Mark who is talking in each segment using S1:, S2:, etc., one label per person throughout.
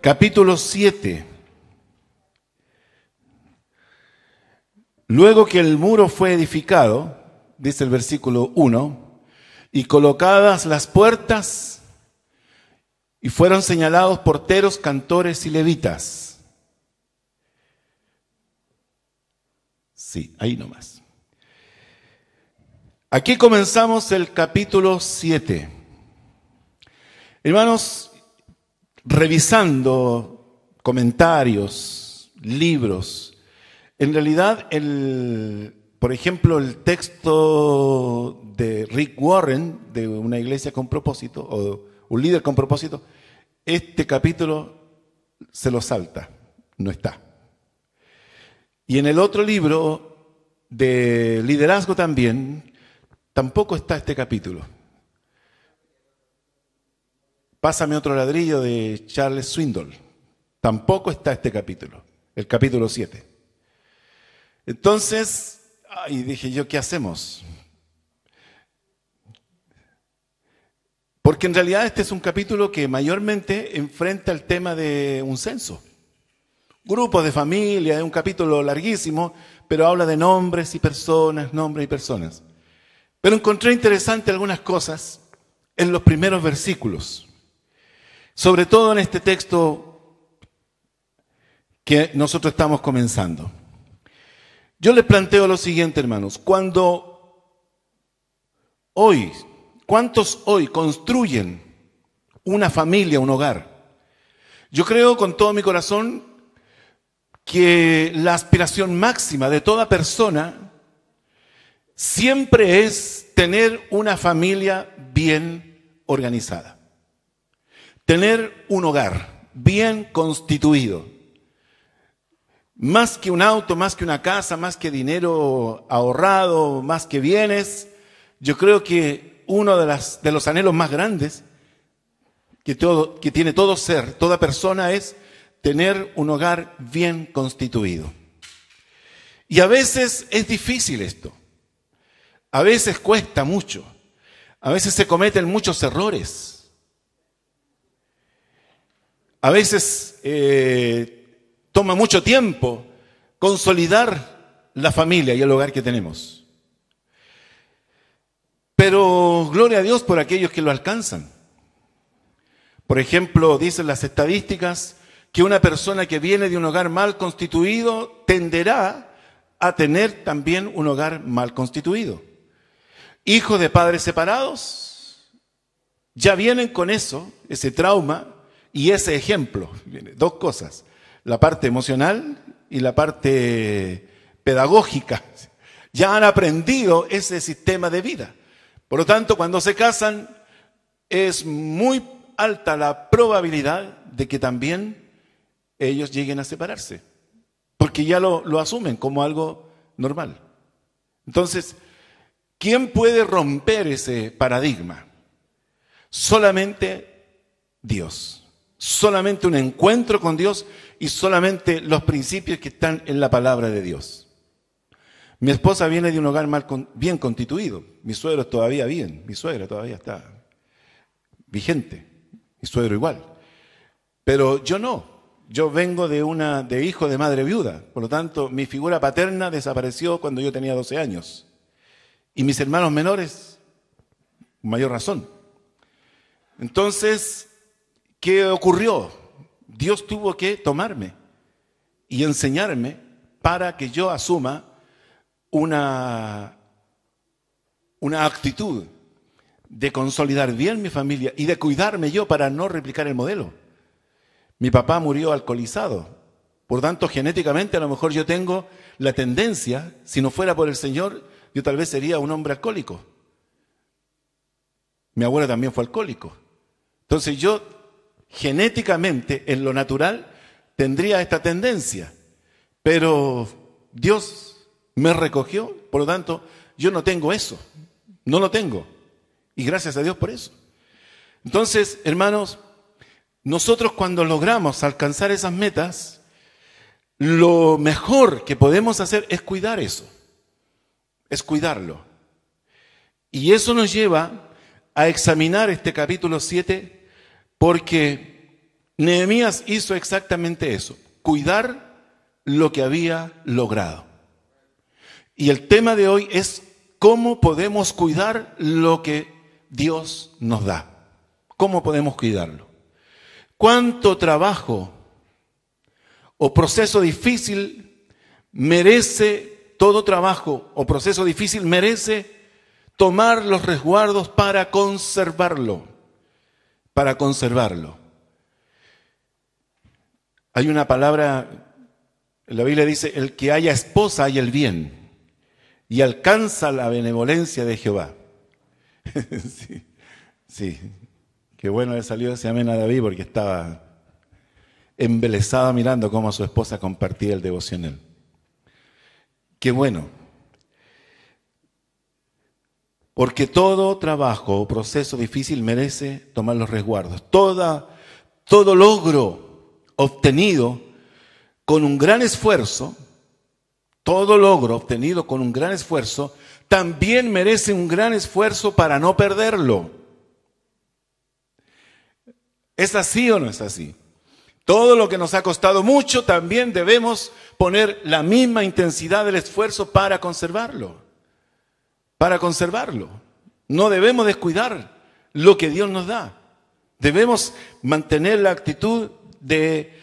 S1: capítulo 7. Luego que el muro fue edificado, dice el versículo 1, y colocadas las puertas, y fueron señalados porteros, cantores y levitas. Sí, ahí nomás. Aquí comenzamos el capítulo 7. Hermanos, revisando comentarios, libros, en realidad, por ejemplo, el texto de Rick Warren, de Una iglesia con propósito, o un líder con propósito, este capítulo se lo salta, no está. Y en el otro libro de liderazgo también, tampoco está este capítulo. Pásame otro ladrillo de Charles Swindoll. Tampoco está este capítulo, el capítulo 7. Entonces, dije yo, ¿qué hacemos? Porque en realidad este es un capítulo que mayormente enfrenta el tema de un censo. Grupos de familia, es un capítulo larguísimo, pero habla de nombres y personas, nombres y personas. Pero encontré interesante algunas cosas en los primeros versículos. Sobre todo en este texto que nosotros estamos comenzando. Yo les planteo lo siguiente, hermanos. ¿Cuántos hoy construyen una familia, un hogar? Yo creo con todo mi corazón que la aspiración máxima de toda persona siempre es tener una familia bien organizada. Tener un hogar bien constituido. Más que un auto, más que una casa, más que dinero ahorrado, más que bienes, yo creo que uno de los anhelos más grandes que tiene todo ser, toda persona, es tener un hogar bien constituido. Y a veces es difícil esto. A veces cuesta mucho. A veces se cometen muchos errores. A veces toma mucho tiempo consolidar la familia y el hogar que tenemos. Pero gloria a Dios por aquellos que lo alcanzan. Por ejemplo, dicen las estadísticas que una persona que viene de un hogar mal constituido tenderá a tener también un hogar mal constituido. Hijos de padres separados ya vienen con eso, ese trauma y ese ejemplo. Dos cosas, la parte emocional y la parte pedagógica. Ya han aprendido ese sistema de vida. Por lo tanto, cuando se casan, es muy alta la probabilidad de que también ellos lleguen a separarse, porque ya lo asumen como algo normal. Entonces, ¿quién puede romper ese paradigma? Solamente Dios, solamente un encuentro con Dios y solamente los principios que están en la palabra de Dios. Mi esposa viene de un hogar bien constituido, mi suegro todavía bien, mi suegra todavía está vigente, mi suegro igual, pero yo no. Yo vengo de hijo de madre viuda, por lo tanto, mi figura paterna desapareció cuando yo tenía 12 años. Y mis hermanos menores, mayor razón. Entonces, ¿qué ocurrió? Dios tuvo que tomarme y enseñarme para que yo asuma una actitud de consolidar bien mi familia y de cuidarme yo para no replicar el modelo. Mi papá murió alcoholizado, por tanto genéticamente a lo mejor yo tengo la tendencia, si no fuera por el Señor, yo tal vez sería un hombre alcohólico. Mi abuela también fue alcohólico. Entonces yo genéticamente, en lo natural, tendría esta tendencia, pero Dios me recogió, por lo tanto yo no tengo eso, no lo tengo, y gracias a Dios por eso. Entonces, hermanos, nosotros cuando logramos alcanzar esas metas, lo mejor que podemos hacer es cuidar eso, es cuidarlo. Y eso nos lleva a examinar este capítulo 7, porque Nehemías hizo exactamente eso, cuidar lo que había logrado. Y el tema de hoy es cómo podemos cuidar lo que Dios nos da. ¿Cómo podemos cuidarlo? ¿Cuánto trabajo o proceso difícil merece, todo trabajo o proceso difícil merece tomar los resguardos para conservarlo? Para conservarlo. Hay una palabra, la Biblia dice, el que haya esposa haya el bien y alcanza la benevolencia de Jehová. Sí, sí, qué bueno haber salido ese amén a David porque estaba embelesada mirando cómo su esposa compartía el devocional. Qué bueno. Porque todo trabajo o proceso difícil merece tomar los resguardos. Todo logro obtenido con un gran esfuerzo, todo logro obtenido con un gran esfuerzo, también merece un gran esfuerzo para no perderlo. ¿Es así o no es así? Todo lo que nos ha costado mucho, también debemos poner la misma intensidad del esfuerzo para conservarlo. Para conservarlo. No debemos descuidar lo que Dios nos da. Debemos mantener la actitud de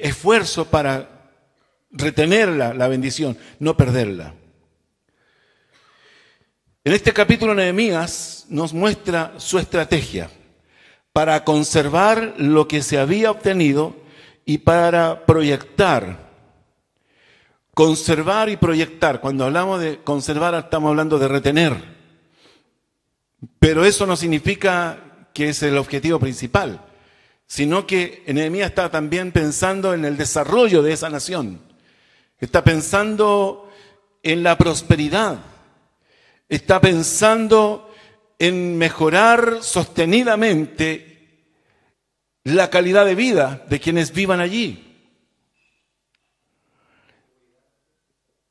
S1: esfuerzo para retener la bendición, no perderla. En este capítulo Nehemías nos muestra su estrategia para conservar lo que se había obtenido y para proyectar. Conservar y proyectar. Cuando hablamos de conservar estamos hablando de retener. Pero eso no significa que es el objetivo principal, sino que Nehemías está también pensando en el desarrollo de esa nación. Está pensando en la prosperidad. Está pensando en mejorar sostenidamente la calidad de vida de quienes vivan allí.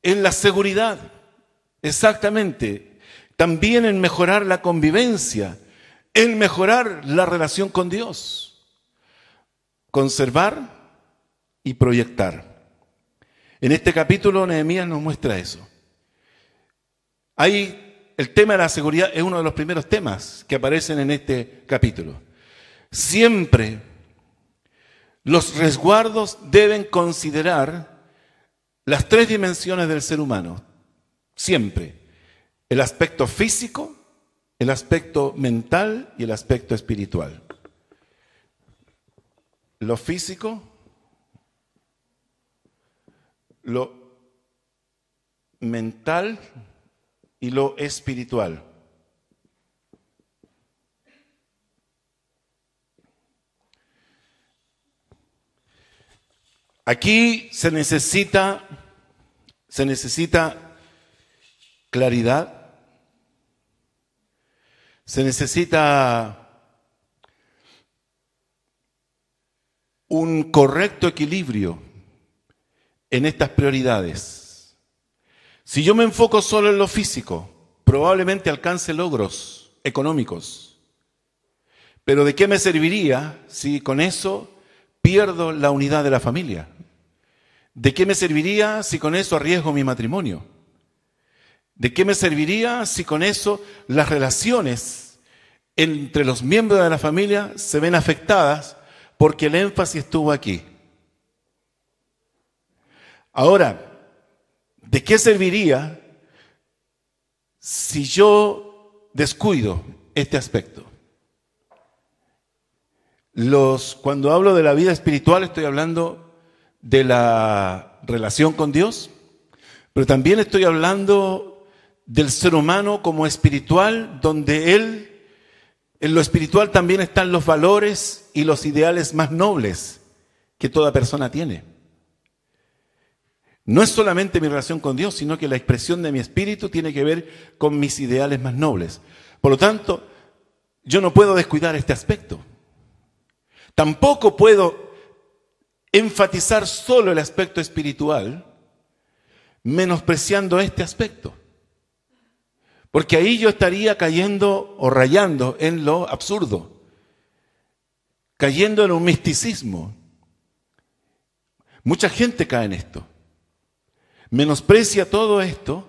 S1: En la seguridad, exactamente. También en mejorar la convivencia, en mejorar la relación con Dios. Conservar y proyectar. En este capítulo Nehemías nos muestra eso. Ahí el tema de la seguridad es uno de los primeros temas que aparecen en este capítulo. Siempre los resguardos deben considerar las tres dimensiones del ser humano. Siempre. El aspecto físico, el aspecto mental y el aspecto espiritual. Lo físico, lo mental y lo espiritual. Aquí se necesita claridad, se necesita un correcto equilibrio en estas prioridades. Si yo me enfoco solo en lo físico, probablemente alcance logros económicos. Pero ¿de qué me serviría si con eso pierdo la unidad de la familia? ¿De qué me serviría si con eso arriesgo mi matrimonio? ¿De qué me serviría si con eso las relaciones entre los miembros de la familia se ven afectadas porque el énfasis estuvo aquí? Ahora, ¿de qué serviría si yo descuido este aspecto? Cuando hablo de la vida espiritual estoy hablando de la relación con Dios, pero también estoy hablando del ser humano como espiritual, donde en lo espiritual también están los valores y los ideales más nobles que toda persona tiene. No es solamente mi relación con Dios, sino que la expresión de mi espíritu tiene que ver con mis ideales más nobles. Por lo tanto, yo no puedo descuidar este aspecto. Tampoco puedo enfatizar solo el aspecto espiritual, menospreciando este aspecto. Porque ahí yo estaría cayendo o rayando en lo absurdo. cayendo en un misticismo. Mucha gente cae en esto, menosprecia todo esto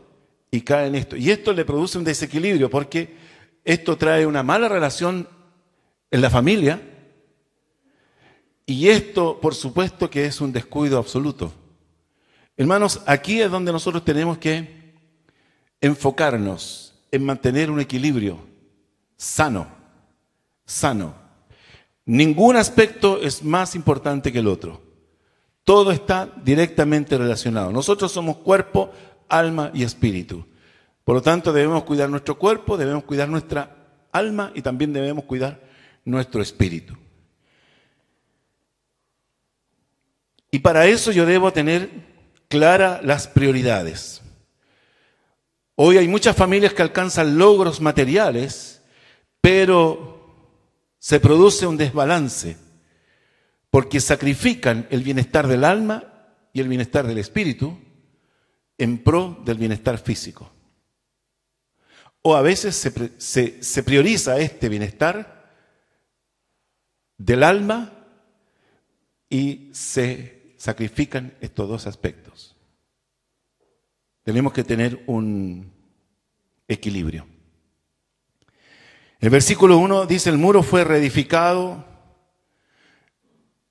S1: y cae en esto. Y esto le produce un desequilibrio porque esto trae una mala relación en la familia y esto, por supuesto, que es un descuido absoluto. Hermanos, aquí es donde nosotros tenemos que enfocarnos en mantener un equilibrio sano. Ningún aspecto es más importante que el otro. Todo está directamente relacionado. Nosotros somos cuerpo, alma y espíritu. Por lo tanto, debemos cuidar nuestro cuerpo, debemos cuidar nuestra alma y también debemos cuidar nuestro espíritu. Y para eso yo debo tener claras las prioridades. Hoy hay muchas familias que alcanzan logros materiales, pero se produce un desbalance porque sacrifican el bienestar del alma y el bienestar del espíritu en pro del bienestar físico. O a veces se prioriza este bienestar del alma y se sacrifican estos dos aspectos. Tenemos que tener un equilibrio. El versículo 1 dice: el muro fue reedificado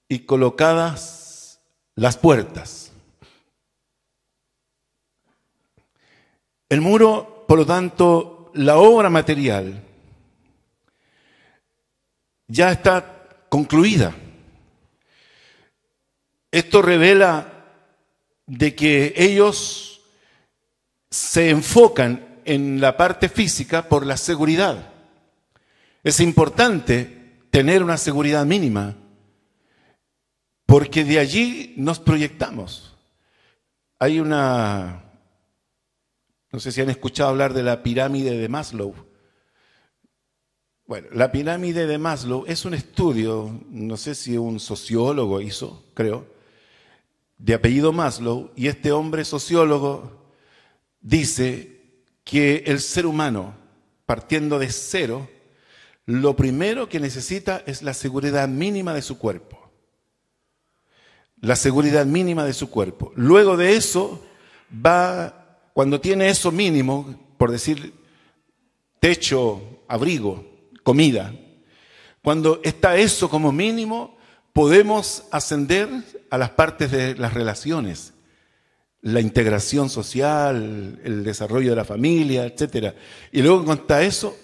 S1: y colocadas las puertas. El muro, por lo tanto, la obra material ya está concluida. Esto revela de que ellos se enfocan en la parte física por la seguridad. Es importante tener una seguridad mínima, porque de allí nos proyectamos. Hay no sé si han escuchado hablar de la pirámide de Maslow. Bueno, la pirámide de Maslow es un estudio, no sé si un sociólogo hizo, creo, de apellido Maslow, y este hombre sociólogo dice que el ser humano, partiendo de cero, lo primero que necesita es la seguridad mínima de su cuerpo. La seguridad mínima de su cuerpo. Luego de eso, cuando tiene eso mínimo, por decir techo, abrigo, comida, cuando está eso como mínimo, podemos ascender a las partes de las relaciones, la integración social, el desarrollo de la familia, etc. Y luego, cuando está eso,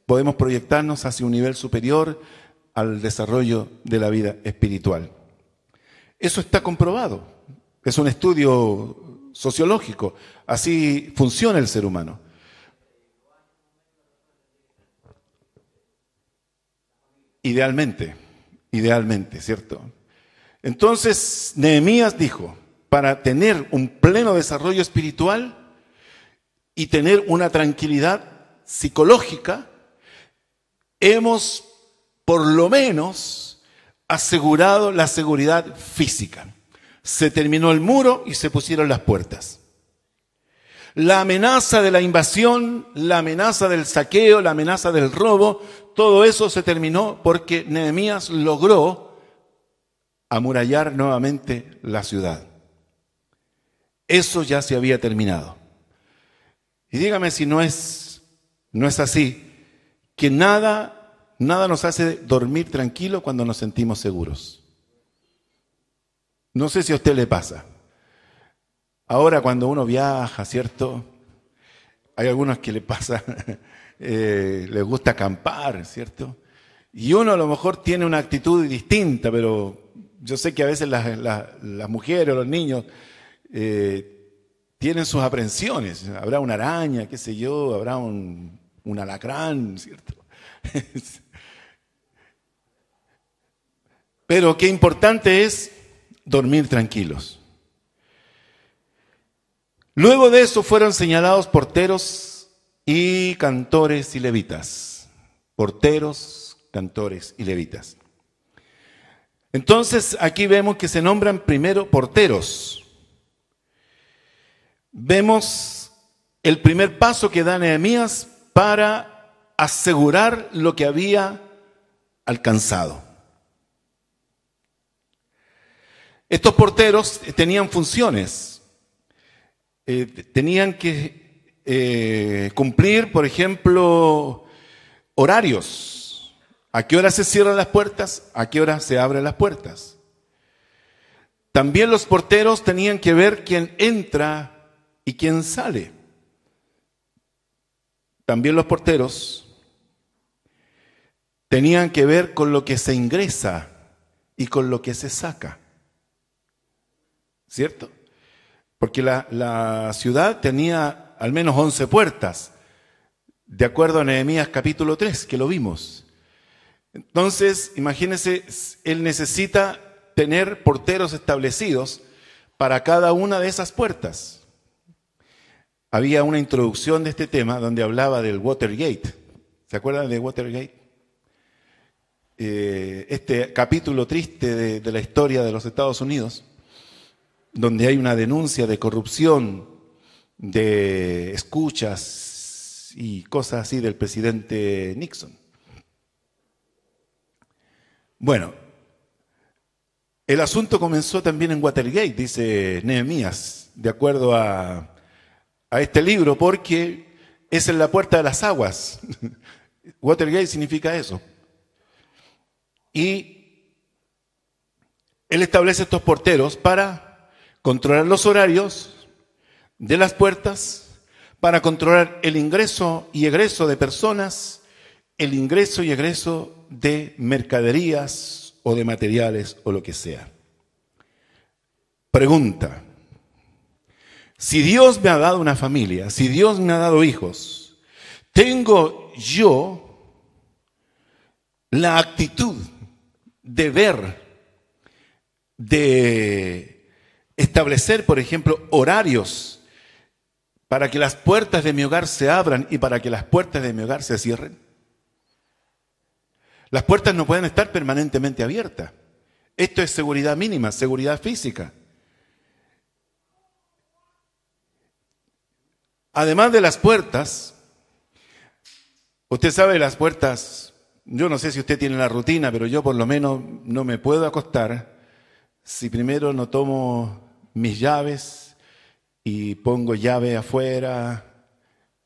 S1: podemos proyectarnos hacia un nivel superior al desarrollo de la vida espiritual. Eso está comprobado. Es un estudio sociológico. Así funciona el ser humano. Idealmente, ¿cierto? Entonces, Nehemías dijo, para tener un pleno desarrollo espiritual y tener una tranquilidad psicológica, hemos por lo menos asegurado la seguridad física. Se terminó el muro y se pusieron las puertas. La amenaza de la invasión, la amenaza del saqueo, la amenaza del robo, todo eso se terminó porque Nehemías logró amurallar nuevamente la ciudad. Eso ya se había terminado. Y dígame si no es así, que nada nos hace dormir tranquilo cuando nos sentimos seguros. No sé si a usted le pasa. Ahora cuando uno viaja, ¿cierto? Hay algunos que le pasa, les gusta acampar, ¿cierto? Y uno a lo mejor tiene una actitud distinta, pero yo sé que a veces las mujeres o los niños tienen sus aprensiones. Habrá una araña, qué sé yo, habrá un alacrán, ¿cierto? Pero qué importante es dormir tranquilos. Luego de eso fueron señalados porteros y cantores y levitas. Porteros, cantores y levitas. Entonces aquí vemos que se nombran primero porteros. Vemos el primer paso que da Nehemías para asegurar lo que había alcanzado. Estos porteros tenían funciones. Tenían que cumplir, por ejemplo, horarios. ¿A qué hora se cierran las puertas? ¿A qué hora se abren las puertas? También los porteros tenían que ver quién entra y quién sale. También los porteros tenían que ver con lo que se ingresa y con lo que se saca. ¿Cierto? Porque la ciudad tenía al menos 11 puertas, de acuerdo a Nehemías capítulo 3, que lo vimos. Entonces, imagínense, él necesita tener porteros establecidos para cada una de esas puertas. Había una introducción de este tema donde hablaba del Watergate. ¿Se acuerdan de Watergate? Este capítulo triste de la historia de los Estados Unidos, donde hay una denuncia de corrupción, de escuchas y cosas así del presidente Nixon. Bueno, el asunto comenzó también en Watergate, dice Nehemías, de acuerdo a este libro, porque es en la puerta de las aguas. Watergate significa eso. Y él establece estos porteros para controlar los horarios de las puertas, para controlar el ingreso y egreso de personas, el ingreso y egreso de mercaderías o de materiales o lo que sea. Pregunta: si Dios me ha dado una familia, si Dios me ha dado hijos, ¿tengo yo la actitud de ver, de establecer, por ejemplo, horarios para que las puertas de mi hogar se abran y para que las puertas de mi hogar se cierren? Las puertas no pueden estar permanentemente abiertas. Esto es seguridad mínima, seguridad física. Además de las puertas, usted sabe, las puertas, yo no sé si usted tiene la rutina, pero yo por lo menos no me puedo acostar si primero no tomo mis llaves y pongo llave afuera,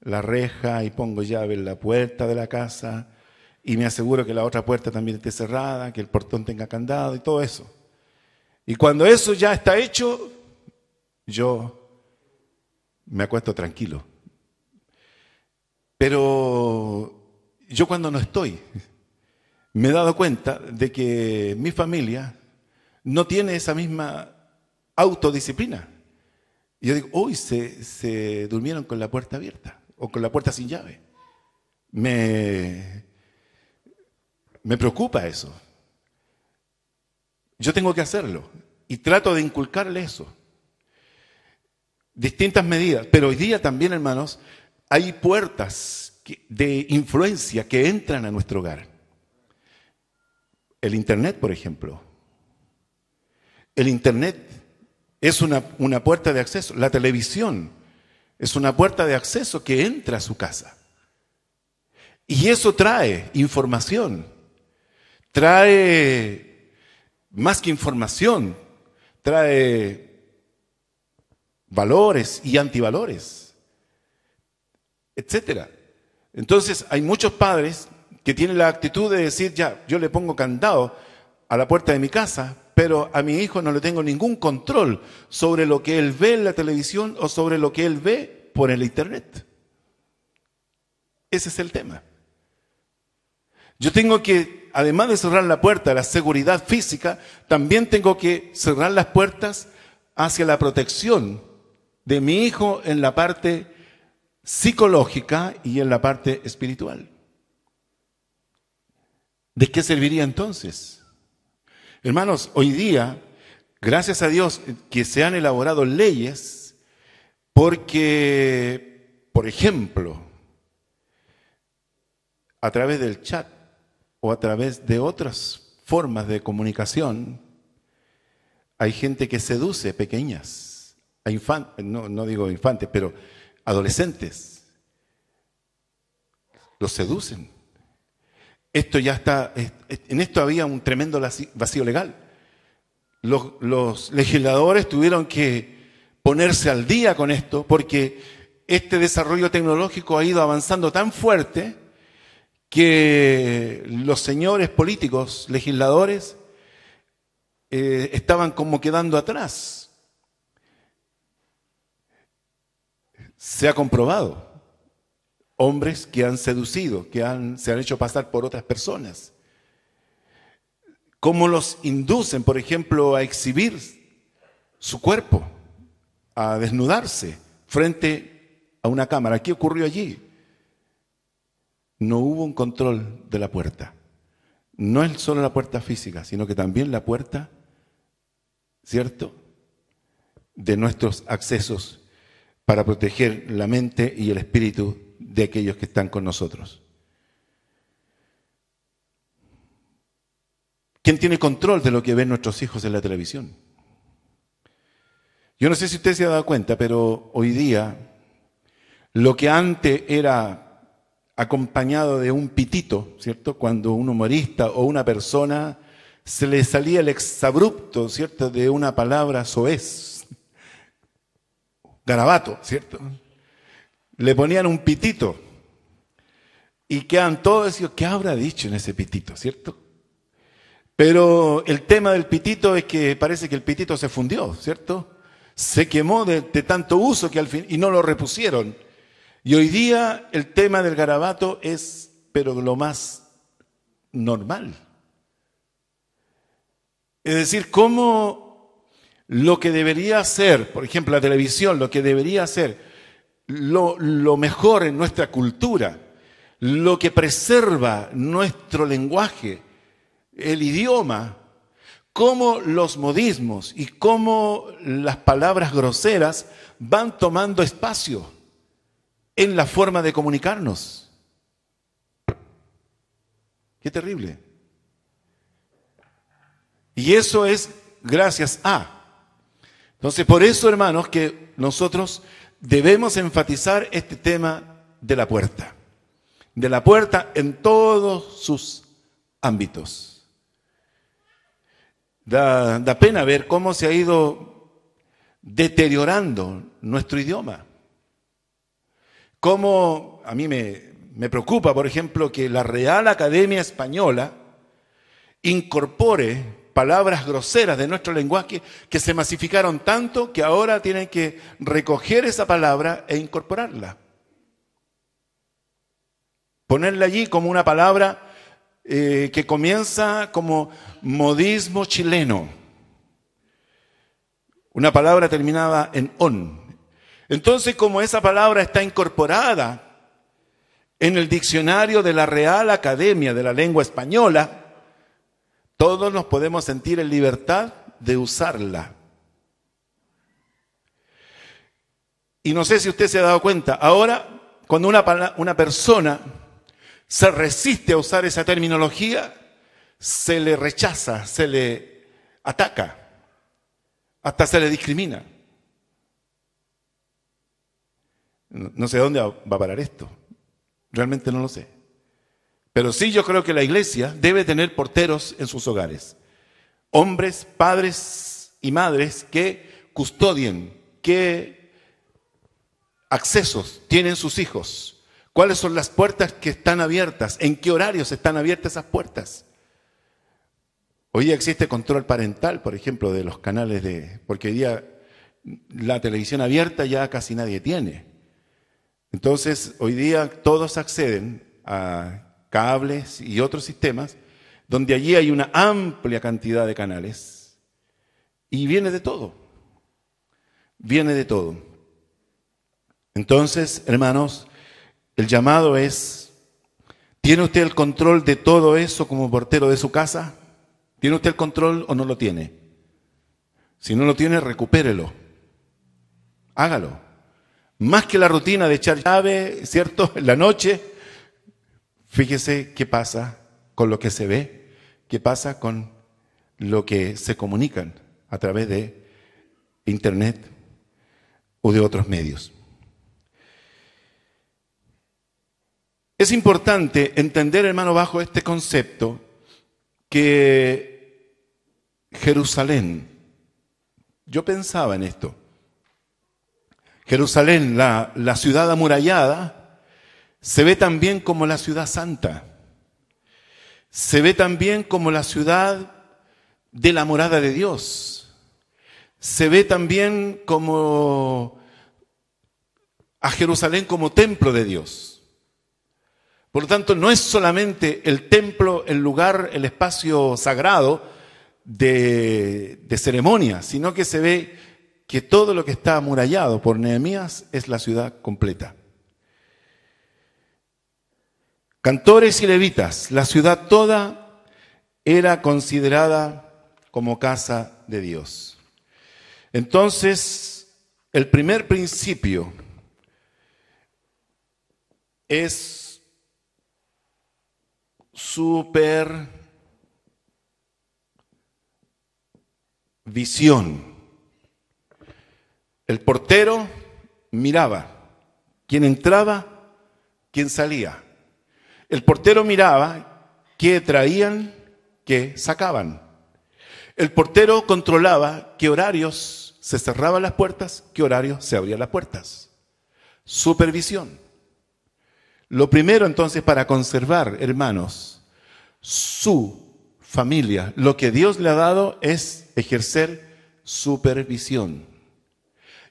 S1: la reja, y pongo llave en la puerta de la casa, y me aseguro que la otra puerta también esté cerrada, que el portón tenga candado y todo eso. Y cuando eso ya está hecho, yo me acuesto tranquilo. Pero yo cuando no estoy, me he dado cuenta de que mi familia no tiene esa misma autodisciplina. Y yo digo, uy, se durmieron con la puerta abierta o con la puerta sin llave. Me preocupa eso. Yo tengo que hacerlo y trato de inculcarle eso. Distintas medidas, pero hoy día también, hermanos, hay puertas de influencia que entran a nuestro hogar. El Internet, por ejemplo. El Internet es una puerta de acceso. La televisión es una puerta de acceso que entra a su casa. Y eso trae información. Trae más que información, trae valores y antivalores, etcétera. Entonces hay muchos padres que tienen la actitud de decir, ya, yo le pongo candado a la puerta de mi casa, pero a mi hijo no le tengo ningún control sobre lo que él ve en la televisión o sobre lo que él ve por el Internet. Ese es el tema. Yo tengo que, además de cerrar la puerta a la seguridad física, también tengo que cerrar las puertas hacia la protección de mi hijo en la parte psicológica y en la parte espiritual. ¿De qué serviría entonces? Hermanos, hoy día, gracias a Dios que se han elaborado leyes porque, por ejemplo, a través del chat o a través de otras formas de comunicación, hay gente que seduce pequeñas, a infantes, no digo infantes, pero adolescentes. Los seducen. Esto ya está, en esto había un tremendo vacío legal. los legisladores tuvieron que ponerse al día con esto, porque este desarrollo tecnológico ha ido avanzando tan fuerte que los señores políticos, legisladores, estaban como quedando atrás. Se ha comprobado. Hombres que han seducido, se han hecho pasar por otras personas. Cómo los inducen, por ejemplo, a exhibir su cuerpo, a desnudarse frente a una cámara. ¿Qué ocurrió allí? No hubo un control de la puerta. No es solo la puerta física, sino que también la puerta, ¿cierto?, de nuestros accesos para proteger la mente y el espíritu de aquellos que están con nosotros. ¿Quién tiene control de lo que ven nuestros hijos en la televisión? Yo no sé si usted se ha dado cuenta, pero hoy día lo que antes era acompañado de un pitito, ¿cierto? Cuando un humorista o una persona se le salía el exabrupto, ¿cierto?, de una palabra soez, garabato, ¿cierto? Le ponían un pitito y quedan todos diciendo, ¿qué habrá dicho en ese pitito, ¿cierto? Pero el tema del pitito es que parece que el pitito se fundió, ¿cierto? Se quemó de tanto uso que al fin, y no lo repusieron. Y hoy día el tema del garabato es, pero lo más normal. Es decir, cómo lo que debería ser, por ejemplo, la televisión, lo que debería ser lo mejor en nuestra cultura, lo que preserva nuestro lenguaje, el idioma, cómo los modismos y cómo las palabras groseras van tomando espacio en la forma de comunicarnos. Qué terrible. Y eso es gracias a. Entonces, por eso, hermanos, que nosotros debemos enfatizar este tema de la puerta. De la puerta en todos sus ámbitos. Da pena ver cómo se ha ido deteriorando nuestro idioma. Cómo a mí me preocupa, por ejemplo, que la Real Academia Española incorpore palabras groseras de nuestro lenguaje que se masificaron tanto que ahora tienen que recoger esa palabra e incorporarla. Ponerla allí como una palabra que comienza como modismo chileno. Una palabra terminada en on. Entonces, como esa palabra está incorporada en el diccionario de la Real Academia de la Lengua Española, todos nos podemos sentir en libertad de usarla. Y no sé si usted se ha dado cuenta, ahora cuando una persona se resiste a usar esa terminología, se le rechaza, se le ataca, hasta se le discrimina. No sé dónde va a parar esto, realmente no lo sé. Pero sí, yo creo que la iglesia debe tener porteros en sus hogares. Hombres, padres y madres que custodien qué accesos tienen sus hijos. ¿Cuáles son las puertas que están abiertas? ¿En qué horarios están abiertas esas puertas? Hoy día existe control parental, por ejemplo, de los canales porque hoy día la televisión abierta ya casi nadie tiene. Entonces, hoy día todos acceden a cables y otros sistemas, donde allí hay una amplia cantidad de canales y viene de todo. Viene de todo. Entonces, hermanos, el llamado es, ¿tiene usted el control de todo eso como portero de su casa? ¿Tiene usted el control o no lo tiene? Si no lo tiene, recupérelo. Hágalo. Más que la rutina de echar llave, ¿cierto?, en la noche, fíjese qué pasa con lo que se ve, qué pasa con lo que se comunican a través de Internet o de otros medios. Es importante entender, hermano, bajo este concepto, que Jerusalén Yo pensaba en esto. Jerusalén, la ciudad amurallada, se ve también como la ciudad santa. Se ve también como la ciudad de la morada de Dios. Se ve también como a Jerusalén como templo de Dios. Por lo tanto, no es solamente el templo, el lugar, el espacio sagrado de ceremonia, sino que se ve que todo lo que está amurallado por Nehemías es la ciudad completa. Cantores y levitas, la ciudad toda era considerada como casa de Dios. Entonces, el primer principio es supervisión. El portero miraba quién entraba, quién salía. El portero miraba qué traían, qué sacaban. El portero controlaba qué horarios se cerraban las puertas, qué horarios se abrían las puertas. Supervisión. Lo primero entonces para conservar, hermanos, su familia, lo que Dios le ha dado es ejercer supervisión.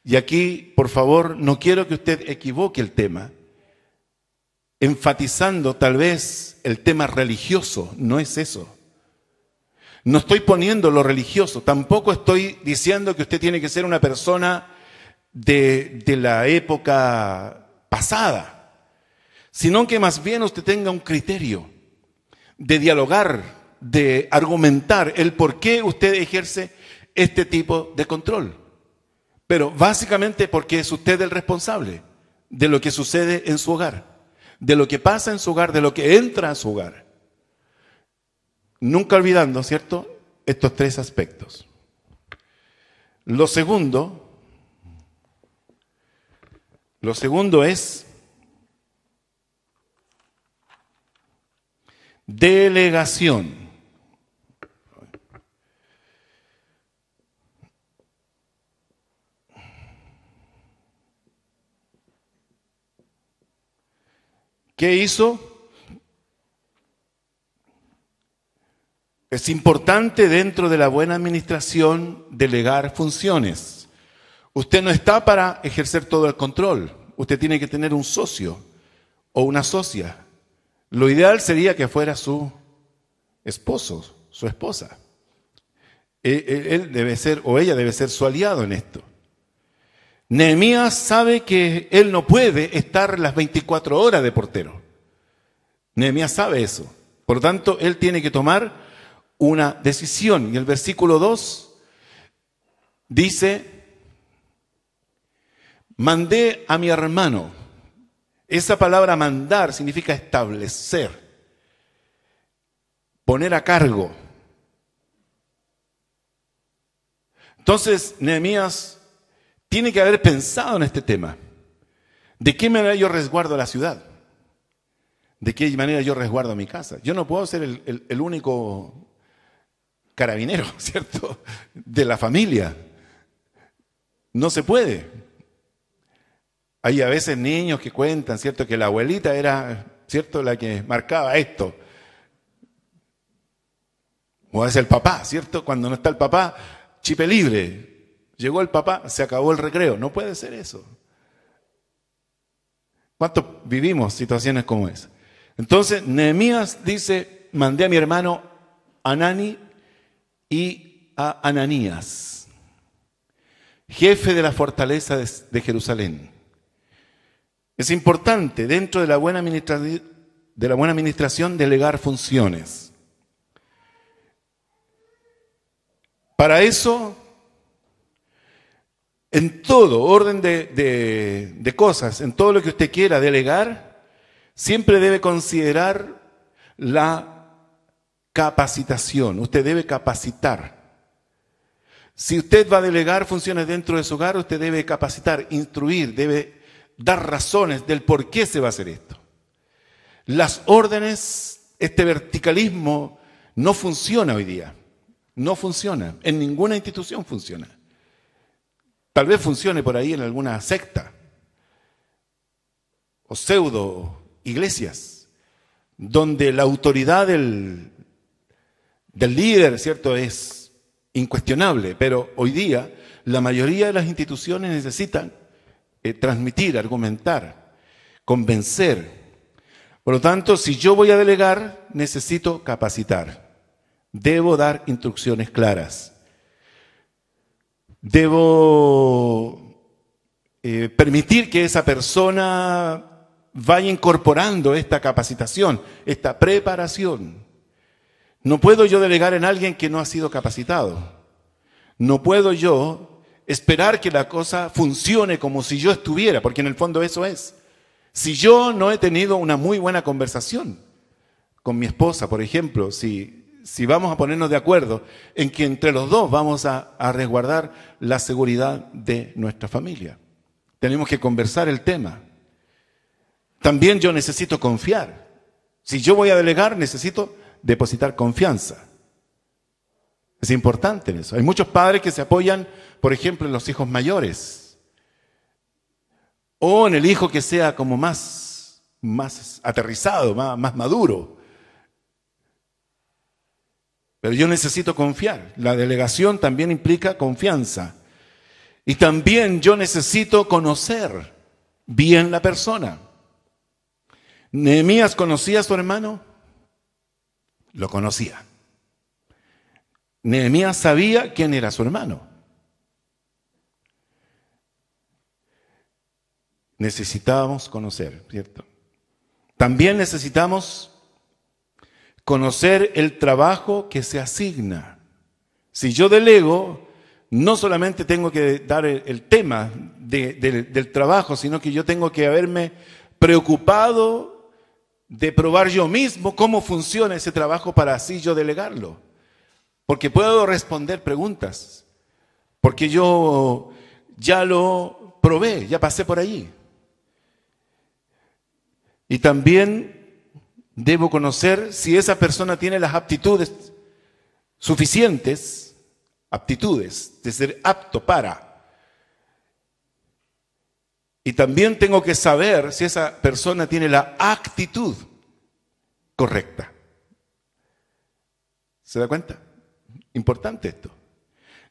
S1: Y aquí, por favor, no quiero que usted equivoque el tema, enfatizando tal vez el tema religioso. No es eso. No estoy poniendo lo religioso, tampoco estoy diciendo que usted tiene que ser una persona de la época pasada, sino que más bien usted tenga un criterio de dialogar, de argumentar el por qué usted ejerce este tipo de control. Pero básicamente porque es usted el responsable de lo que sucede en su hogar, de lo que pasa en su hogar, de lo que entra a su hogar. Nunca olvidando, ¿cierto?, estos tres aspectos. Lo segundo es delegación. ¿Qué hizo? Es importante dentro de la buena administración delegar funciones. Usted no está para ejercer todo el control. Usted tiene que tener un socio o una socia. Lo ideal sería que fuera su esposo, su esposa. Él debe ser, o ella debe ser su aliado en esto. Nehemías sabe que él no puede estar las 24 horas de portero. Nehemías sabe eso. Por lo tanto, él tiene que tomar una decisión. Y el versículo 2 dice: mandé a mi hermano. Esa palabra mandar significa establecer, poner a cargo. Entonces, Nehemías tiene que haber pensado en este tema. ¿De qué manera yo resguardo la ciudad? ¿De qué manera yo resguardo mi casa? Yo no puedo ser el único carabinero, ¿cierto?, de la familia. No se puede. Hay a veces niños que cuentan, ¿cierto?, que la abuelita era, ¿cierto?, la que marcaba esto. O es el papá, ¿cierto? Cuando no está el papá, chipe libre. Llegó el papá, se acabó el recreo. No puede ser eso. ¿Cuántos vivimos situaciones como esa? Entonces, Nehemías dice: mandé a mi hermano Hanani y a Ananías, jefe de la fortaleza de Jerusalén. Es importante dentro de la buena administración delegar funciones. Para eso, en todo orden de cosas, en todo lo que usted quiera delegar, siempre debe considerar la capacitación. Usted debe capacitar. Si usted va a delegar funciones dentro de su hogar, usted debe capacitar, instruir, debe dar razones del por qué se va a hacer esto. Las órdenes, este verticalismo, no funciona hoy día. No funciona. En ninguna institución funciona. Tal vez funcione por ahí en alguna secta o pseudo iglesias, donde la autoridad del líder, ¿cierto?, es incuestionable, pero hoy día la mayoría de las instituciones necesitan transmitir, argumentar, convencer. Por lo tanto, si yo voy a delegar, necesito capacitar. Debo dar instrucciones claras. Debo permitir que esa persona vaya incorporando esta capacitación, esta preparación. No puedo yo delegar en alguien que no ha sido capacitado. No puedo yo esperar que la cosa funcione como si yo estuviera, porque en el fondo eso es. Si yo no he tenido una muy buena conversación con mi esposa, por ejemplo, si vamos a ponernos de acuerdo en que entre los dos vamos a resguardar la seguridad de nuestra familia, tenemos que conversar el tema. También yo necesito confiar. Si yo voy a delegar, necesito depositar confianza. Es importante en eso. Hay muchos padres que se apoyan, por ejemplo, en los hijos mayores o en el hijo que sea como más aterrizado, más maduro. Pero yo necesito confiar. La delegación también implica confianza. Y también yo necesito conocer bien la persona. ¿Nehemías conocía a su hermano? Lo conocía. Nehemías sabía quién era su hermano. Necesitábamos conocer, ¿cierto? También necesitamos conocer el trabajo que se asigna. Si yo delego, no solamente tengo que dar el tema del trabajo, sino que yo tengo que haberme preocupado de probar yo mismo cómo funciona ese trabajo para así yo delegarlo. Porque puedo responder preguntas, porque yo ya lo probé, ya pasé por allí. Y también debo conocer si esa persona tiene las aptitudes suficientes, aptitudes de ser apto para. Y también tengo que saber si esa persona tiene la actitud correcta. ¿Se da cuenta? Importante esto.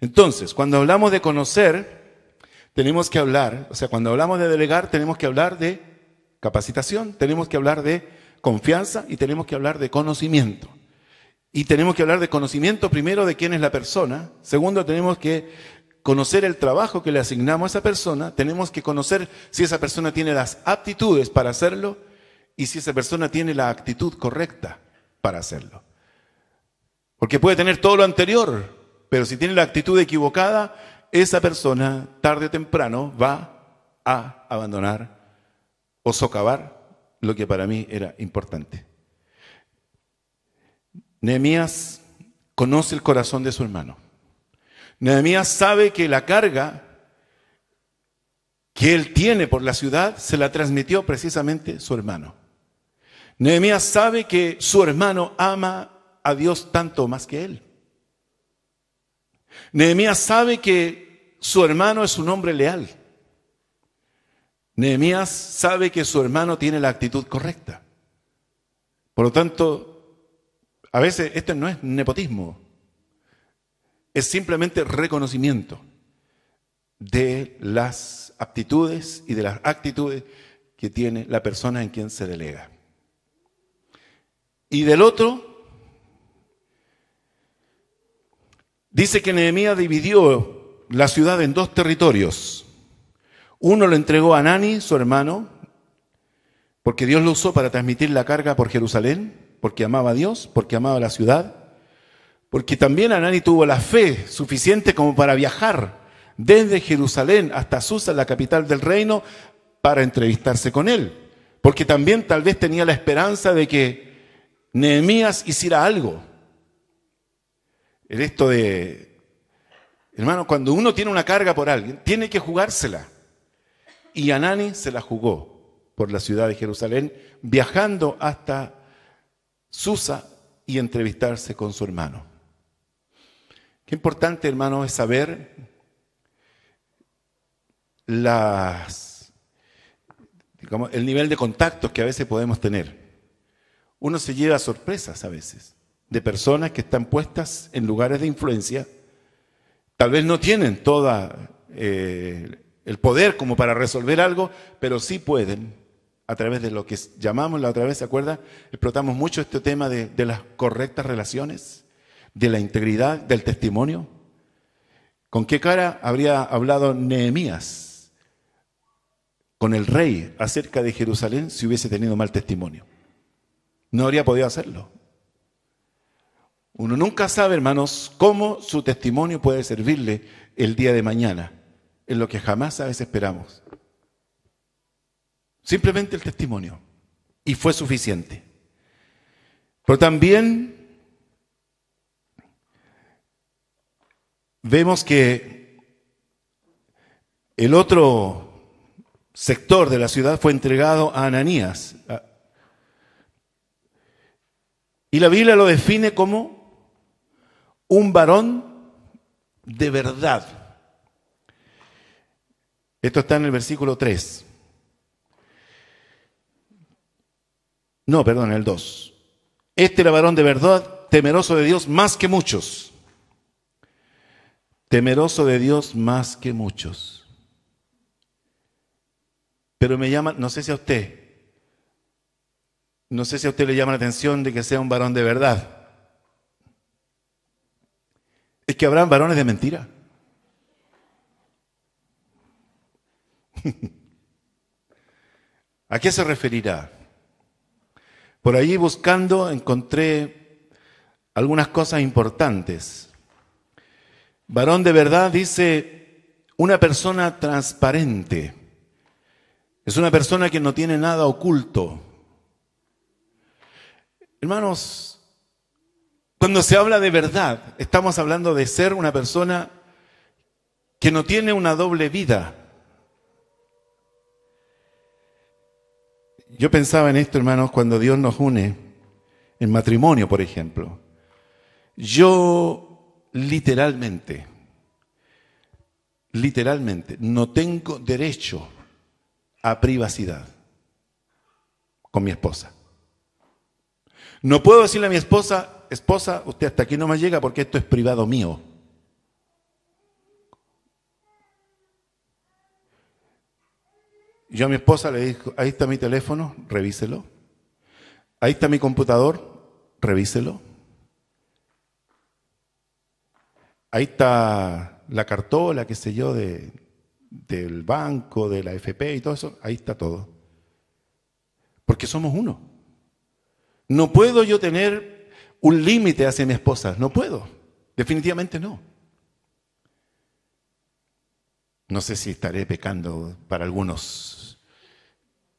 S1: Entonces, cuando hablamos de conocer, tenemos que hablar, cuando hablamos de delegar, tenemos que hablar de capacitación, tenemos que hablar de confianza y tenemos que hablar de conocimiento. Y tenemos que hablar de conocimiento primero de quién es la persona. Segundo, tenemos que conocer el trabajo que le asignamos a esa persona. Tenemos que conocer si esa persona tiene las aptitudes para hacerlo y si esa persona tiene la actitud correcta para hacerlo. Porque puede tener todo lo anterior, pero si tiene la actitud equivocada, esa persona tarde o temprano va a abandonar o socavar lo que para mí era importante. Nehemías conoce el corazón de su hermano. Nehemías sabe que la carga que él tiene por la ciudad se la transmitió precisamente su hermano. Nehemías sabe que su hermano ama a Dios tanto más que él. Nehemías sabe que su hermano es un hombre leal. Nehemías sabe que su hermano tiene la actitud correcta. Por lo tanto, a veces esto no es nepotismo, es simplemente reconocimiento de las aptitudes y de las actitudes que tiene la persona en quien se delega. Y del otro, dice que Nehemías dividió la ciudad en dos territorios. Uno lo entregó a Hanani, su hermano, porque Dios lo usó para transmitir la carga por Jerusalén, porque amaba a Dios, porque amaba la ciudad, porque también Hanani tuvo la fe suficiente como para viajar desde Jerusalén hasta Susa, la capital del reino, para entrevistarse con él. Porque también tal vez tenía la esperanza de que Nehemías hiciera algo. En esto de, hermano, cuando uno tiene una carga por alguien, tiene que jugársela. Y Hanani se la jugó por la ciudad de Jerusalén, viajando hasta Susa y entrevistarse con su hermano. Qué importante, hermano, es saber el nivel de contactos que a veces podemos tener. Uno se lleva sorpresas a veces de personas que están puestas en lugares de influencia. Tal vez no tienen todo el poder como para resolver algo, pero sí pueden, a través de lo que llamamos la otra vez, ¿se acuerda? Explotamos mucho este tema de las correctas relaciones, de la integridad, del testimonio. ¿Con qué cara habría hablado Nehemías con el rey acerca de Jerusalén si hubiese tenido mal testimonio? No habría podido hacerlo. Uno nunca sabe, hermanos, cómo su testimonio puede servirle el día de mañana, en lo que jamás a veces esperamos. Simplemente el testimonio. Y fue suficiente. Pero también vemos que el otro sector de la ciudad fue entregado a Ananías. Y la Biblia lo define como un varón de verdad. Esto está en el versículo 3. No, perdón, el 2. Este era varón de verdad, temeroso de Dios más que muchos. Temeroso de Dios más que muchos. Pero me llama, no sé si a usted le llama la atención de que sea un varón de verdad. Es que habrán varones de mentira. ¿A qué se referirá? Por ahí buscando encontré algunas cosas importantes. Varón de verdad dice una persona transparente. Es una persona que no tiene nada oculto. Hermanos, cuando se habla de verdad, estamos hablando de ser una persona que no tiene una doble vida. Yo pensaba en esto, hermanos, cuando Dios nos une en matrimonio, por ejemplo. Yo literalmente, no tengo derecho a privacidad con mi esposa. No puedo decirle a mi esposa, usted hasta aquí no me llega porque esto es privado mío. Yo a mi esposa le digo, ahí está mi teléfono, revíselo. Ahí está mi computador, revíselo. Ahí está la cartola, qué sé yo, del banco, de la FP y todo eso. Ahí está todo. Porque somos uno. No puedo yo tener un límite hacia mi esposa. No puedo. Definitivamente no. No sé si estaré pecando para algunos.